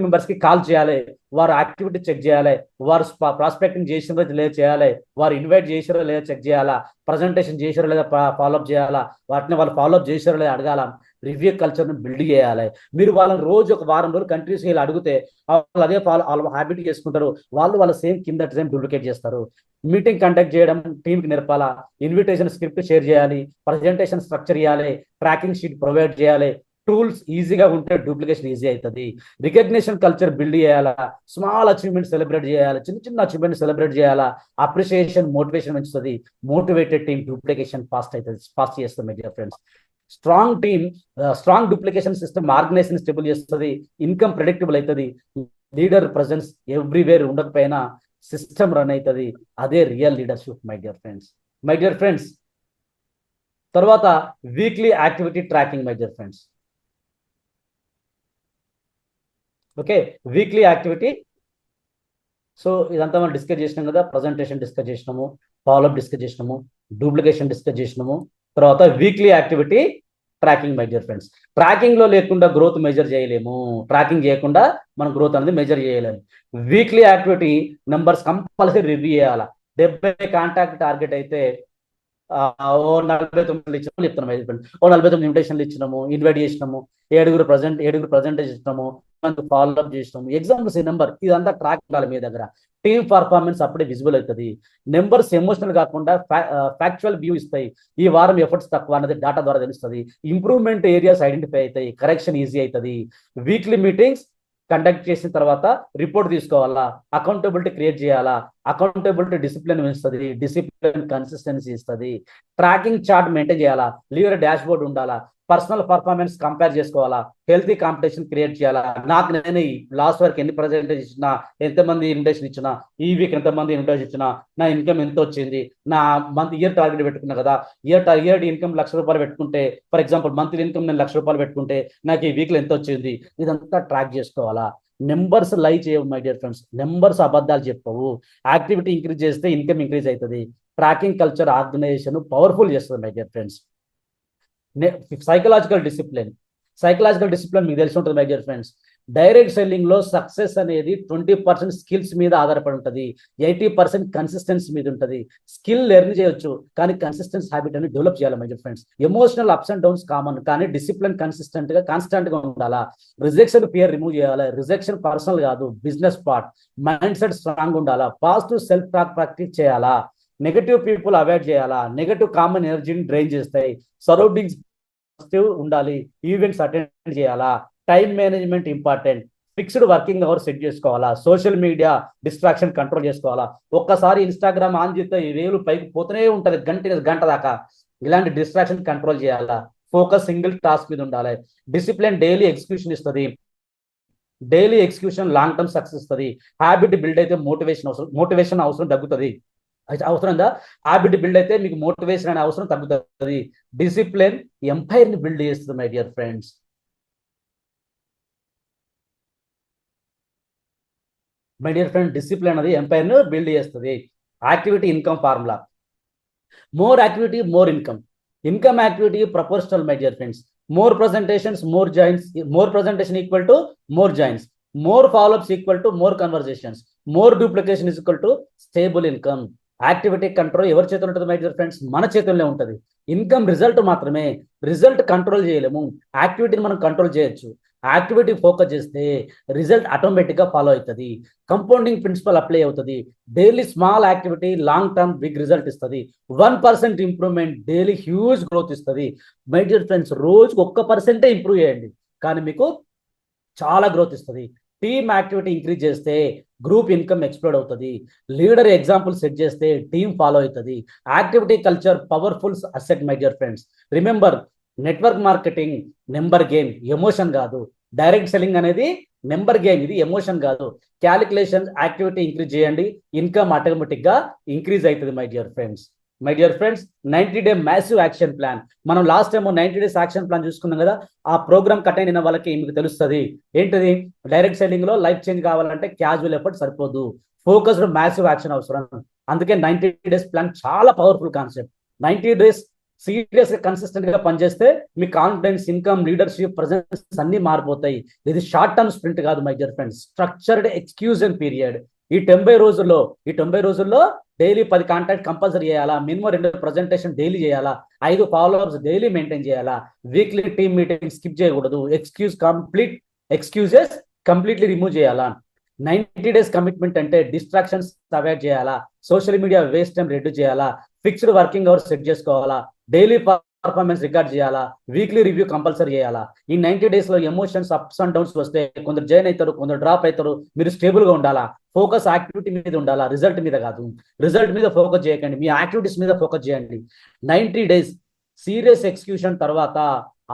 members కి కాల్ చేయాలి. వారు యాక్టివిటీ చెక్ చేయాలి. వారు ప్రాస్పెక్టింగ్ చేసినో లేదా చేయాలి. వారు ఇన్వైట్ చేసారో లేదా చెక్ చేయాలా. ప్రజెంటేషన్ చేసారో లేదా ఫాలోఅప్ చేయాలా. వాటిని వాళ్ళు ఫాలోఅప్ చేసారో లేదా అడగాల. రివ్యూ కల్చర్ని బిల్డ్ చేయాలి. మీరు వాళ్ళని రోజు ఒక వారం రోజులు కంటిన్యూస్ ఇలా అడిగితే వాళ్ళు అదే వాళ్ళు హ్యాబిట్ చేసుకుంటారు. వాళ్ళ సేమ్ కింద సేమ్ డూప్లికేట్ చేస్తారు. మీటింగ్ కండక్ట్ చేయడం టీంకి నేర్పాలా. ఇన్విటేషన్ స్క్రిప్ట్ షేర్ చేయాలి. ప్రజెంటేషన్ స్ట్రక్చర్ ఇవ్వాలి. ట్రాకింగ్ షీట్ ప్రొవైడ్ చేయాలి. టూల్స్ ఈజీగా ఉంటే డూప్లికేషన్ ఈజీ అవుతుంది. రికగ్నిషన్ కల్చర్ బిల్డ్ చేయాలా. స్మాల్ అచీవ్మెంట్ సెలబ్రేట్ చేయాలి. చిన్న అచీవ్మెంట్ సెలబ్రేట్ చేయాలా. అప్రిషియేషన్ మోటివేషన్ పెంచుతుంది. మోటివేటెడ్ టీమ్ డూప్లికేషన్ ఫాస్ట్ చేస్తుంది my dear friends. Strong team strong duplication system organisation stable చేస్తుంది. ఇన్కమ్ ప్రెడిక్టబుల్ అవుతుంది. లీడర్ ప్రజెన్స్ ఎవ్రీవేర్ ఉండకపోయినా సిస్టమ్ రన్ అవుతుంది. అదే real leadership my dear friends. My dear friends తర్వాత weekly activity tracking my dear friends. Okay, weekly activity. So ఇదంతా మనం discuss చేసినాం కదా. ప్రజెంటేషన్ డిస్కస్ చేసినాము, ఫాలోఅప్ డిస్కస్ చేసినాము, డూప్లికేషన్ డిస్కస్ చేసినాము. తర్వాత weekly activity tracking my dear friends. Tracking లో లేకుండా గ్రోత్ మెజర్ చేయలేము. ట్రాకింగ్ చేయకుండా మనం గ్రోత్ అనేది మెజర్ చేయలేము. Weekly activity numbers compulsory review చేయాలా. 70 కాంటాక్ట్ టార్గెట్ అయితే ఓ 49 ఇచ్చినాము చెప్తున్నాం మైడియర్ ఫ్రెండ్స్. ఓ 49 ఇన్విటేషన్లు ఇచ్చినాము, ఇన్వైట్ చేసినాము, ఏడుగురు ప్రజెంటేషన్ ఇచ్చినాము, ఫాలో అప్ చేసినాము, ఎగ్జాంపుల్స్ ఈ నెంబర్ ఇదంతా ట్రాక్ ఉండాలి మీ దగ్గర. టీమ్ పర్ఫార్మెన్స్ అప్పుడే విజిబుల్ అవుతుంది. నెంబర్స్ ఎమోషనల్ కాకుండా ఫ్యాక్చువల్ వ్యూ ఇస్తాయి. ఈ వారం ఎఫర్ట్స్ తక్కువ అనేది డేటా ద్వారా తెలుస్తుంది. ఇంప్రూవ్మెంట్ ఏరియాస్ ఐడెంటిఫై అవుతాయి, కరెక్షన్ ఈజీ అవుతుంది. వీక్లీ మీటింగ్స్ కండక్ట్ చేసిన తర్వాత రిపోర్ట్ తీసుకోవాలా, అకౌంటబిలిటీ క్రియేట్ చేయాలా, అకౌంటబిలిటీ డిసిప్లిన్ ఇస్తుంది, డిసిప్లిన్ కన్సిస్టెన్సీ ఇస్తుంది. ట్రాకింగ్ చార్ట్ మెయింటైన్ చేయాలా, లీడర్ డాష్ బోర్డ్ ఉండాలా, పర్సనల్ పర్ఫార్మెన్స్ కంపేర్ చేసుకోవాలా, హెల్తీ కాంపిటీషన్ క్రియేట్ చేయాలా. నాకు నేను లాస్ట్ వరకు ఎన్ని ప్రజెంటేషన్ ఇచ్చినా, ఎంతమంది ఇన్విటేషన్ ఇచ్చినా, ఈ వీక్ ఎంతమంది ఇన్విటేషన్ ఇచ్చినా, నా ఇన్కమ్ ఎంత వచ్చింది, నా ఇయర్ టార్గెట్ పెట్టుకున్నా కదా, ఇయర్ ఇన్కమ్ ₹1,00,000 పెట్టుకుంటే, ఫర్ ఎగ్జాంపుల్ మంత్లీ ఇన్కమ్ నేను ₹1,00,000 పెట్టుకుంటే నాకు ఈ వీక్లో ఎంత వచ్చింది, ఇదంతా ట్రాక్ చేసుకోవాలా. నెంబర్స్ లై చేయవు మై డియర్ ఫ్రెండ్స్, నెంబర్స్ అబద్ధాలు చెప్పవు. యాక్టివిటీ ఇంక్రీజ్ చేస్తే ఇన్కమ్ ఇంక్రీజ్ అవుతుంది. ట్రాకింగ్ కల్చర్ ఆర్గనైజేషన్ పవర్ఫుల్ చేస్తుంది my dear friends. Psychological discipline మీకు తెలిసి ఉంటుంది my dear friends. Direct selling లో సక్సెస్ అనేది 20% స్కిల్స్ మీద ఆధారపడి ఉంటుంది, 80% కన్సిస్టెన్సీ మీద ఉంటుంది. స్కిల్ లెర్న్ చేయొచ్చు, కానీ కన్సిస్టెన్స్ హ్యాబిట్ అని డెవలప్ చేయాలి my dear friends. Emotional ups and downs common, కానీ డిసిప్లిన్ కాన్స్టెంట్ గా ఉండాలా. రిజెక్షన్ ఫియర్ రిమూవ్ చేయాలి. రిజెక్షన్ పర్సనల్ కాదు, business part. Mind set strong ఉండాలా. పాజిటివ్ సెల్ఫ్ టాక్ ప్రాక్టీస్ చేయాలా. నెగటివ్ పీపుల్ అవాయిడ్ చేయాలా. నెగటివ్ కామన్ ఎనర్జీని డ్రైన్ చేస్తాయి. సరౌండింగ్స్ ఉండాలి. ఈవెంట్స్ అటెండ్ చేయాలా. Time management important. Fixed working hours set చేసుకోవాలా. సోషల్ మీడియా డిస్ట్రాక్షన్ కంట్రోల్ చేసుకోవాలా. ఒక్కసారి ఇన్స్టాగ్రామ్ ఆన్ చేస్తే ఈ వేలు పైకి పోతూనే ఉంటది గంట దాకా. ఇలాంటి డిస్ట్రాక్షన్ కంట్రోల్ చేయాలా. ఫోకస్ సింగిల్ టాస్క్ మీద ఉండాలి. డిసిప్లిన్ డైలీ ఎగ్జిక్యూషన్ ఇస్తుంది. Daily execution long term success ఇస్తుంది. హ్యాబిట్ బిల్డ్ అయితే మోటివేషన్ అవసరం తగ్గుతుంది. అవసరంగా హ్యాబిట్ బిల్డ్ అయితే మీకు మోటివేషన్ అనే అవసరం తగ్గుతుంది. డిసిప్లిన్ ఎంపైర్ ని బిల్డ్ చేస్తుంది మై డియర్ ఫ్రెండ్స్. డిసిప్లిన్ అనేది ఎంపైర్ ను బిల్డ్ చేస్తుంది. Activity income formula. More activity more income. Income activity proportional my dear friends. More presentations more joins. More presentation equal to more joins. More follow-ups equal to more conversations. More duplication is equal to stable income. Activity control ఎవరి చేతుల్లో ఉంటుంది my dear friends? మన చేతుల్లో ఉంటుంది. Income result మాత్రమే, result control చేయలేము. యాక్టివిటీని మనం control చేయొచ్చు. యాక్టివిటీ ఫోకస్ చేస్తే రిజల్ట్ ఆటోమేటిక్ గా ఫాలో అవుతుంది. కంపౌండింగ్ ప్రిన్సిపల్ అప్లై అవుతుంది. Daily small activity long term big result ఇస్తుంది. 1% ఇంప్రూవ్మెంట్ డైలీ హ్యూజ్ గ్రోత్ ఇస్తుంది. మై డియర్ ఫ్రెండ్స్, రోజుకు 1% ఇంప్రూవ్ చేయండి, కానీ మీకు చాలా గ్రోత్ ఇస్తుంది. టీమ్ యాక్టివిటీ ఇంక్రీజ్ చేస్తే గ్రూప్ ఇన్కమ్ ఎక్స్ప్లోడ్ అవుతుంది. లీడర్ ఎగ్జాంపుల్ సెట్ చేస్తే టీమ్ ఫాలో అవుతుంది. Activity culture powerful asset my dear friends. Remember, network marketing number game, emotion కాదు. డైరెక్ట్ సెల్లింగ్ అనేది నెంబర్ గేమ్, ఇది ఎమోషన్ కాదు. క్యాలిక్యులేషన్ యాక్టివిటీ ఇంక్రీజ్ చేయండి, income automatic గా increase అవుతుంది my dear friends. 90 day massive action plan. మనం last time 90 days action plan చూసుకున్నాం కదా. ఆ ప్రోగ్రామ్ అటెండ్ అయిన వాళ్ళకి మీకు తెలుస్తుంది ఏంటిది. డైరెక్ట్ సెల్లింగ్ లో లైఫ్ చేంజ్ కావాలంటే క్యాజువల్ ఎఫర్ట్ సరిపోదు, ఫోకస్డ్ మ్యాసివ్ యాక్షన్ అవసరం. అందుకే 90 డేస్ ప్లాన్ చాలా పవర్ఫుల్ కాన్సెప్ట్. 90 డేస్ సీరియస్ గా కన్సిస్టెంట్ గా పనిచేస్తే మీ కాన్ఫిడెన్స్, ఇన్కమ్, లీడర్షిప్, ప్రెజెన్స్ అన్ని మారిపోతాయి. ఇది షార్ట్ టర్మ్ స్ప్రింట్ కాదు my dear friends, structured execution period. ఈ 90 రోజుల్లో డైలీ 10 కాంటాక్ట్ కంపల్సరీ చేయాలా. మినిమం 2 ప్రజెంటేషన్ డైలీ చేయాలా. 5 ఫాలోఅప్స్ డైలీ మెయింటైన్ చేయాలా. వీక్లీ టీమ్ మీటింగ్ స్కిప్ చేయకూడదు. ఎక్స్క్యూజెస్ కంప్లీట్లీ రిమూవ్ చేయాలా. 90 డేస్ కమిట్మెంట్ అంటే డిస్ట్రాక్షన్స్ అవాయిడ్ చేయాలా. Social media waste time reduce చేయాలా. ఫిక్స్డ్ వర్కింగ్ అవర్స్ సెట్ చేసుకోవాలా. డైలీ పర్ఫార్మెన్స్ రికార్డ్ చేయాలా. వీక్లీ రివ్యూ కంపల్సరీ చేయాలా. ఈ 90 డేస్ లో ఎమోషన్స్ అప్స్ అండ్ డౌన్స్ వస్తే కొందరు జాయిన్ అవుతారు, కొందరు డ్రాప్ అవుతారు. మీరు స్టేబుల్ గా ఉండాలా. ఫోకస్ యాక్టివిటీ మీద ఉండాలా, రిజల్ట్ మీద కాదు. రిజల్ట్ మీద ఫోకస్ చేయకండి, మీ యాక్టివిటీస్ మీద ఫోకస్ చేయండి. 90 డేస్ సీరియస్ ఎక్స్క్యూషన్ తర్వాత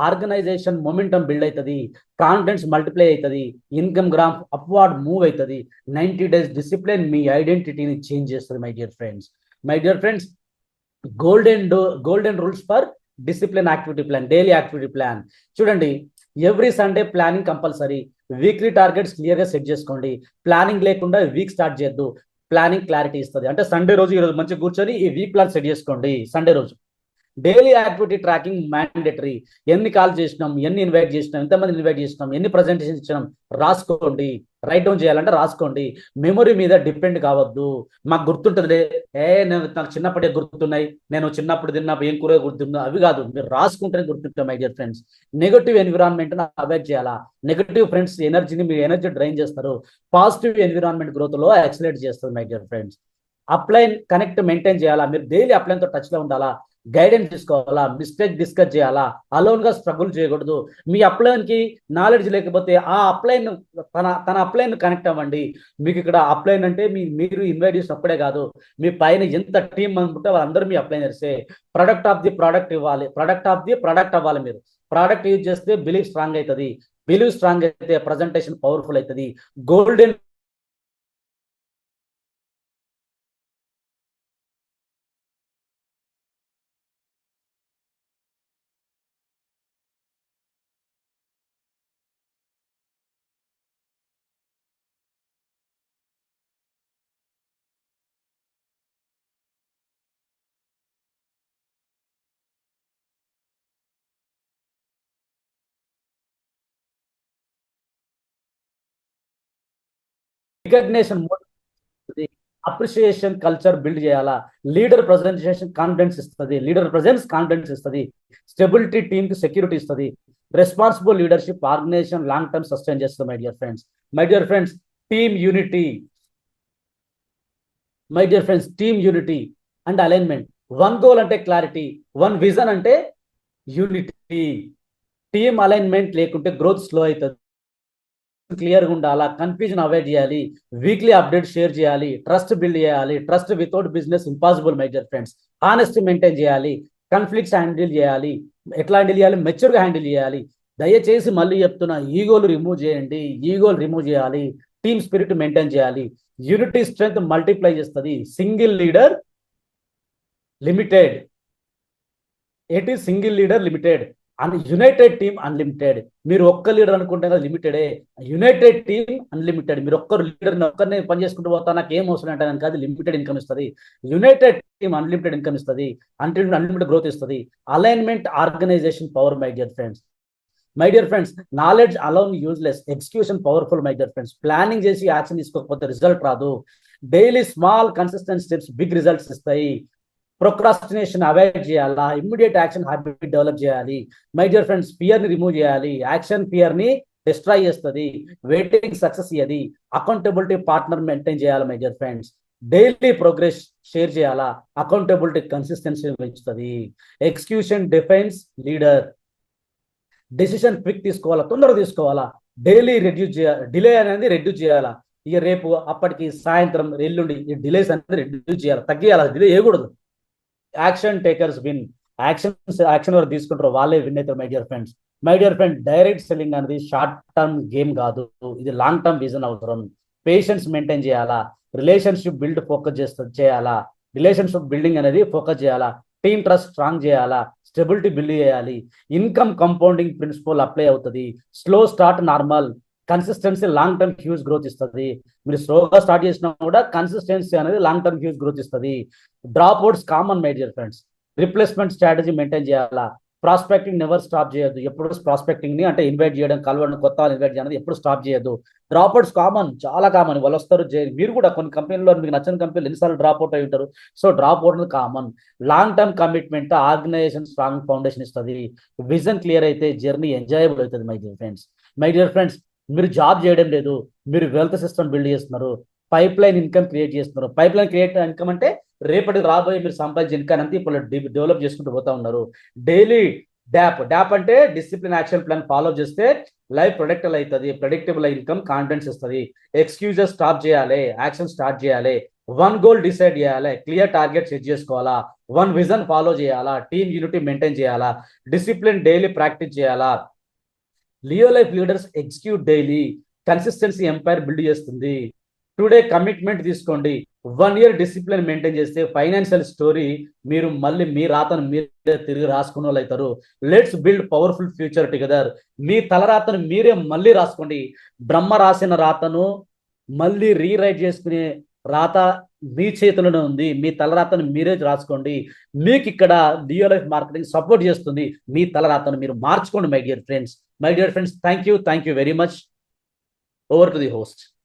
ఆర్గనైజేషన్ మొమెంటం బిల్డ్ అవుతుంది, కాన్ఫిడెన్స్ మల్టిప్లై అవుతుంది, ఇన్కమ్ గ్రాఫ్ అప్వార్డ్ మూవ్ అవుతుంది. 90 డేస్ డిసిప్లిన్ మీ ఐడెంటిటీని చేంజ్ చేస్తుంది my dear friends. Golden rules for discipline activity plan, daily activity plan. చూడండి, every Sunday planning compulsory. Weekly targets clear గా set చేసుకోండి. Planning లేకుండా వీక్ స్టార్ట్ చేయొద్దు. ప్లానింగ్ క్లారిటీ ఇస్తుంది. అంటే సండే రోజు ఈరోజు మంచిగా కూర్చొని ఈ వీక్ ప్లాన్ సెట్ చేసుకోండి. సండే రోజు డైలీ యాక్టివిటీ ట్రాకింగ్ మ్యాండేటరీ. ఎన్ని కాల్ చేసినాం, ఎన్ని ఇన్వైట్ చేసినాం, ఎంతమంది ఇన్వైట్ చేసినాం, ఎన్ని ప్రజెంటేషన్ ఇచ్చినాం రాసుకోండి. రైట్ డౌన్ చేయాలంటే రాసుకోండి. మెమొరీ మీద డిపెండ్ కావద్దు. మాకు గుర్తుంటుందిలే, నాకు చిన్నప్పుడే గుర్తున్నాయి, నేను చిన్నప్పుడు తిన్నా ఏం కూర గుర్తున్నా, అవి కాదు. మీరు రాసుకుంటేనే గుర్తుంటాయి my dear friends. Negative environment avoid చేయాలా. నెగటివ్ ఫ్రెండ్స్ ఎనర్జీని, మీ ఎనర్జీ డ్రైన్ చేస్తారు. పాజిటివ్ ఎన్విరాన్మెంట్ గ్రోత్ లో యాక్సిలేట్ చేస్తుంది my dear friends. Upline connect maintain చేయాలా. మీరు డైలీ అప్లైన్ తో టచ్ లో ఉండాలా. గైడెన్స్ తీసుకోవాలా. మిస్టేక్ డిస్కస్ చేయాలా. అలోన్ గా స్ట్రగుల్ చేయకూడదు. మీ అప్లైన్ కి నాలెడ్జ్ లేకపోతే ఆ అప్లైన్ తన అప్లైన్ కనెక్ట్ అవ్వండి. మీకు ఇక్కడ అప్లైన్ అంటే మీరు ఇన్వైట్ చేసినప్పుడే కాదు, మీ పైన ఎంత టీం అనుకుంటే వాళ్ళందరూ మీ అప్లైనర్సే. ప్రొడక్ట్ ఆఫ్ ది ప్రోడక్ట్ ఇవ్వాలి. ప్రొడక్ట్ ఆఫ్ ది ప్రొడక్ట్ అవ్వాలి. మీరు ప్రోడక్ట్ యూజ్ చేస్తే బిలీవ్ స్ట్రాంగ్ అవుతుంది. బిలీవ్ స్ట్రాంగ్ అయితే ప్రజెంటేషన్ పవర్ఫుల్ అవుతుంది. Golden recognition appreciation culture build చేయాలా. లీడర్ ప్రజెంటేషన్ కాన్ఫిడెన్స్ ఇస్తుంది. లీడర్ ప్రజెన్స్ కాన్ఫిడెన్స్ ఇస్తుంది. స్టెబిలిటీ టీమ్ కి సెక్యూరిటీ ఇస్తుంది. Responsible leadership organisation long term sustain చేస్తుంది my dear friends. My dear friends, team unity. My dear friends, team unity and alignment. One goal అంటే clarity, one vision అంటే unity. Team alignment లేకుంటే growth slow అవుతుంది. క్లియర్గా ఉండాలా. Confusion avoid చేయాలి. Weekly update share చేయాలి. Trust build చేయాలి. Trust without business impossible my dear friends. Honesty maintain చేయాలి. కాన్ఫ్లిక్ట్స్ హ్యాండిల్ చేయాలి. ఎట్లా హ్యాండిల్ చేయాలి? మెచ్యూర్గా హ్యాండిల్ చేయాలి. దయచేసి మళ్ళీ చెప్తున్నా, ఈగోలు రిమూవ్ చేయండి. ఈగోలు రిమూవ్ చేయాలి. టీమ్ స్పిరిట్ మెయింటైన్ చేయాలి. యూనిటీ స్ట్రెంగ్త్ మల్టిప్లై చేస్తుంది. Single leader limited. ఏంటి single leader limited, united team unlimited. మీరు ఒక్క లీడర్ అనుకుంటే కదా లిమిటెడే. United team unlimited. మీరు ఒక్కరు లీడర్ ఒక్కరిని పని చేసుకుంటూ పోతా నాకు ఏం అవసరం అంటే కనుక అది లిమిటెడ్ ఇన్కమ్ ఇస్తుంది. యునైటెడ్ టీమ్ అన్లిమిటెడ్ ఇన్కమ్ ఇస్తుంది. అన్లిమిటెడ్ గ్రోత్ ఇస్తుంది. Alignment organisation power my dear friends. My dear friends, knowledge alone useless, execution powerful my dear friends. Planning చేసి యాక్షన్ తీసుకోకపోతే రిజల్ట్ రాదు. Daily small consistent steps big results ఇస్తాయి. Procrastination avoid చేయాలా. Immediate action habit develop చేయాలి. My dear friends, fear ని remove చేయాలి. Action fear ని destroy చేస్తుంది. వెయిటింగ్ సక్సెస్ ఇయ్యది. అకౌంటబిలిటీ పార్ట్నర్ మెయింటైన్ చేయాలి my dear friends. Daily progress share చేయాలా. అకౌంటబిలిటీ కన్సిస్టెన్సీ పెంచుతుంది. Execution defines leader. Decision quick తీసుకోవాలా, తొందరగా తీసుకోవాలా. డైలీ రెడ్యూస్ చేయాలి. డిలే అనేది రెడ్యూస్ చేయాలా. ఇక రేపు అప్పటికి సాయంత్రం ఎల్లుండి ఈ డిలేస్ అనేది రెడ్యూస్ చేయాలి, తగ్గియాలి. డిలే చేయకూడదు. Action takers win. యాక్షన్ ఎవరు తీసుకుంటారో వాళ్ళే విన్ అవుతారు my dear friends. My dear friend, direct selling అనేది షార్ట్ టర్మ్ గేమ్ కాదు, ఇది లాంగ్ టర్మ్ విజన్ అవసరం. పేషెన్స్ మెయింటైన్ చేయాలా. రిలేషన్షిప్ బిల్డ్ ఫోకస్ చేయాలా. రిలేషన్షిప్ బిల్డింగ్ అనేది ఫోకస్ చేయాలా. టీమ్ ట్రస్ట్ స్ట్రాంగ్ చేయాలా. స్టెబిలిటీ బిల్డ్ చేయాలి. ఇన్కమ్ కంపౌండింగ్ ప్రిన్సిపల్ అప్లై అవుతుంది. Slow start normal, consistency long term huge growth ఇస్తుంది. మీరు స్లోగా స్టార్ట్ చేసినా కూడా కన్సిస్టెన్సీ అనేది లాంగ్ టర్మ్ హ్యూజ్ గ్రోత్ ఇస్తుంది. Drop outs common my dear friends. Replacement strategy maintain చేయాలా. ప్రాస్పెక్టింగ్ నెవర్ స్టాప్ చేయొద్దు. ఎప్పుడు ప్రాస్పెక్టింగ్ ని అంటే ఇన్వైట్ చేయడం, కలవడం, కొత్త ఇన్వైట్ చేయడం ఎప్పుడు స్టాప్ చేయొద్దు. డ్రాప్ అవుట్స్ కామన్, చాలా కామన్. వాళ్ళు వస్తారు. మీరు కూడా కొన్ని కంపెనీలో మీకు నచ్చిన కంపెనీలు ఎన్నిసార్లు డ్రాప్ అవుట్ అయి ఉంటారు. సో డ్రాప్ అవుట్ అనేది common. Long term commitment organisation strong foundation ఇస్తుంది. విజన్ క్లియర్ అయితే జర్నీ ఎంజాయబుల్ అవుతుంది my dear friends. My dear friends, మీరు జాబ్ చేయడం లేదు, మీరు వెల్త్ సిస్టమ్ బిల్డ్ చేస్తున్నారు. పైప్ లైన్ ఇన్కమ్ క్రియేట్ చేస్తున్నారు. పైప్ లైన్ క్రియేట్ ఇన్కమ్ అంటే రేపటి రాబోయే మీరు సంపాదించే ఇన్కమ్ అంతా ఇప్పుడు డెవలప్ చేసుకుంటూ పోతా ఉన్నారు. డైలీ డ్యాప్ అంటే డిసిప్లిన్ యాక్షన్ ప్లాన్ ఫాలో చేస్తే లైఫ్ ప్రొడక్టబుల్ అవుతుంది. ప్రెడిక్టబుల్ ఇన్కమ్ కాన్ఫిడెన్స్ ఇస్తుంది. ఎక్స్క్యూజెస్ స్టాప్ చేయాలి. యాక్షన్ స్టార్ట్ చేయాలి. వన్ గోల్ డిసైడ్ చేయాలి. క్లియర్ టార్గెట్ సెట్ చేసుకోవాలా. వన్ విజన్ ఫాలో చేయాలా. టీమ్ యూనిటీ మెయింటైన్ చేయాలా. డిసిప్లిన్ డైలీ ప్రాక్టీస్ చేయాలా. Leo life leaders execute daily. Consistency empire build చేస్తుంది. టుడే కమిట్మెంట్ తీసుకోండి. 1 year డిసిప్లిన్ మెయింటైన్ చేస్తే ఫైనాన్షియల్ స్టోరీ మీరు మళ్ళీ మీ రాతను మీరే తిరిగి రాసుకునే వాళ్ళు అవుతారు. Let's build powerful future together. మీ తలరాతను మీరే మళ్ళీ రాసుకోండి. బ్రహ్మ రాసిన రాతను మళ్ళీ రీరైట్ చేసుకునే రాత మీ చేతిలోనే ఉంది. మీ తలరాతను మీరే రాసుకోండి. మీకు ఇక్కడ లియో లైఫ్ మార్కెటింగ్ సపోర్ట్ చేస్తుంది. మీ తలరాతను మీరు మార్చుకోండి my dear friends. Thank you very much. Over to the host.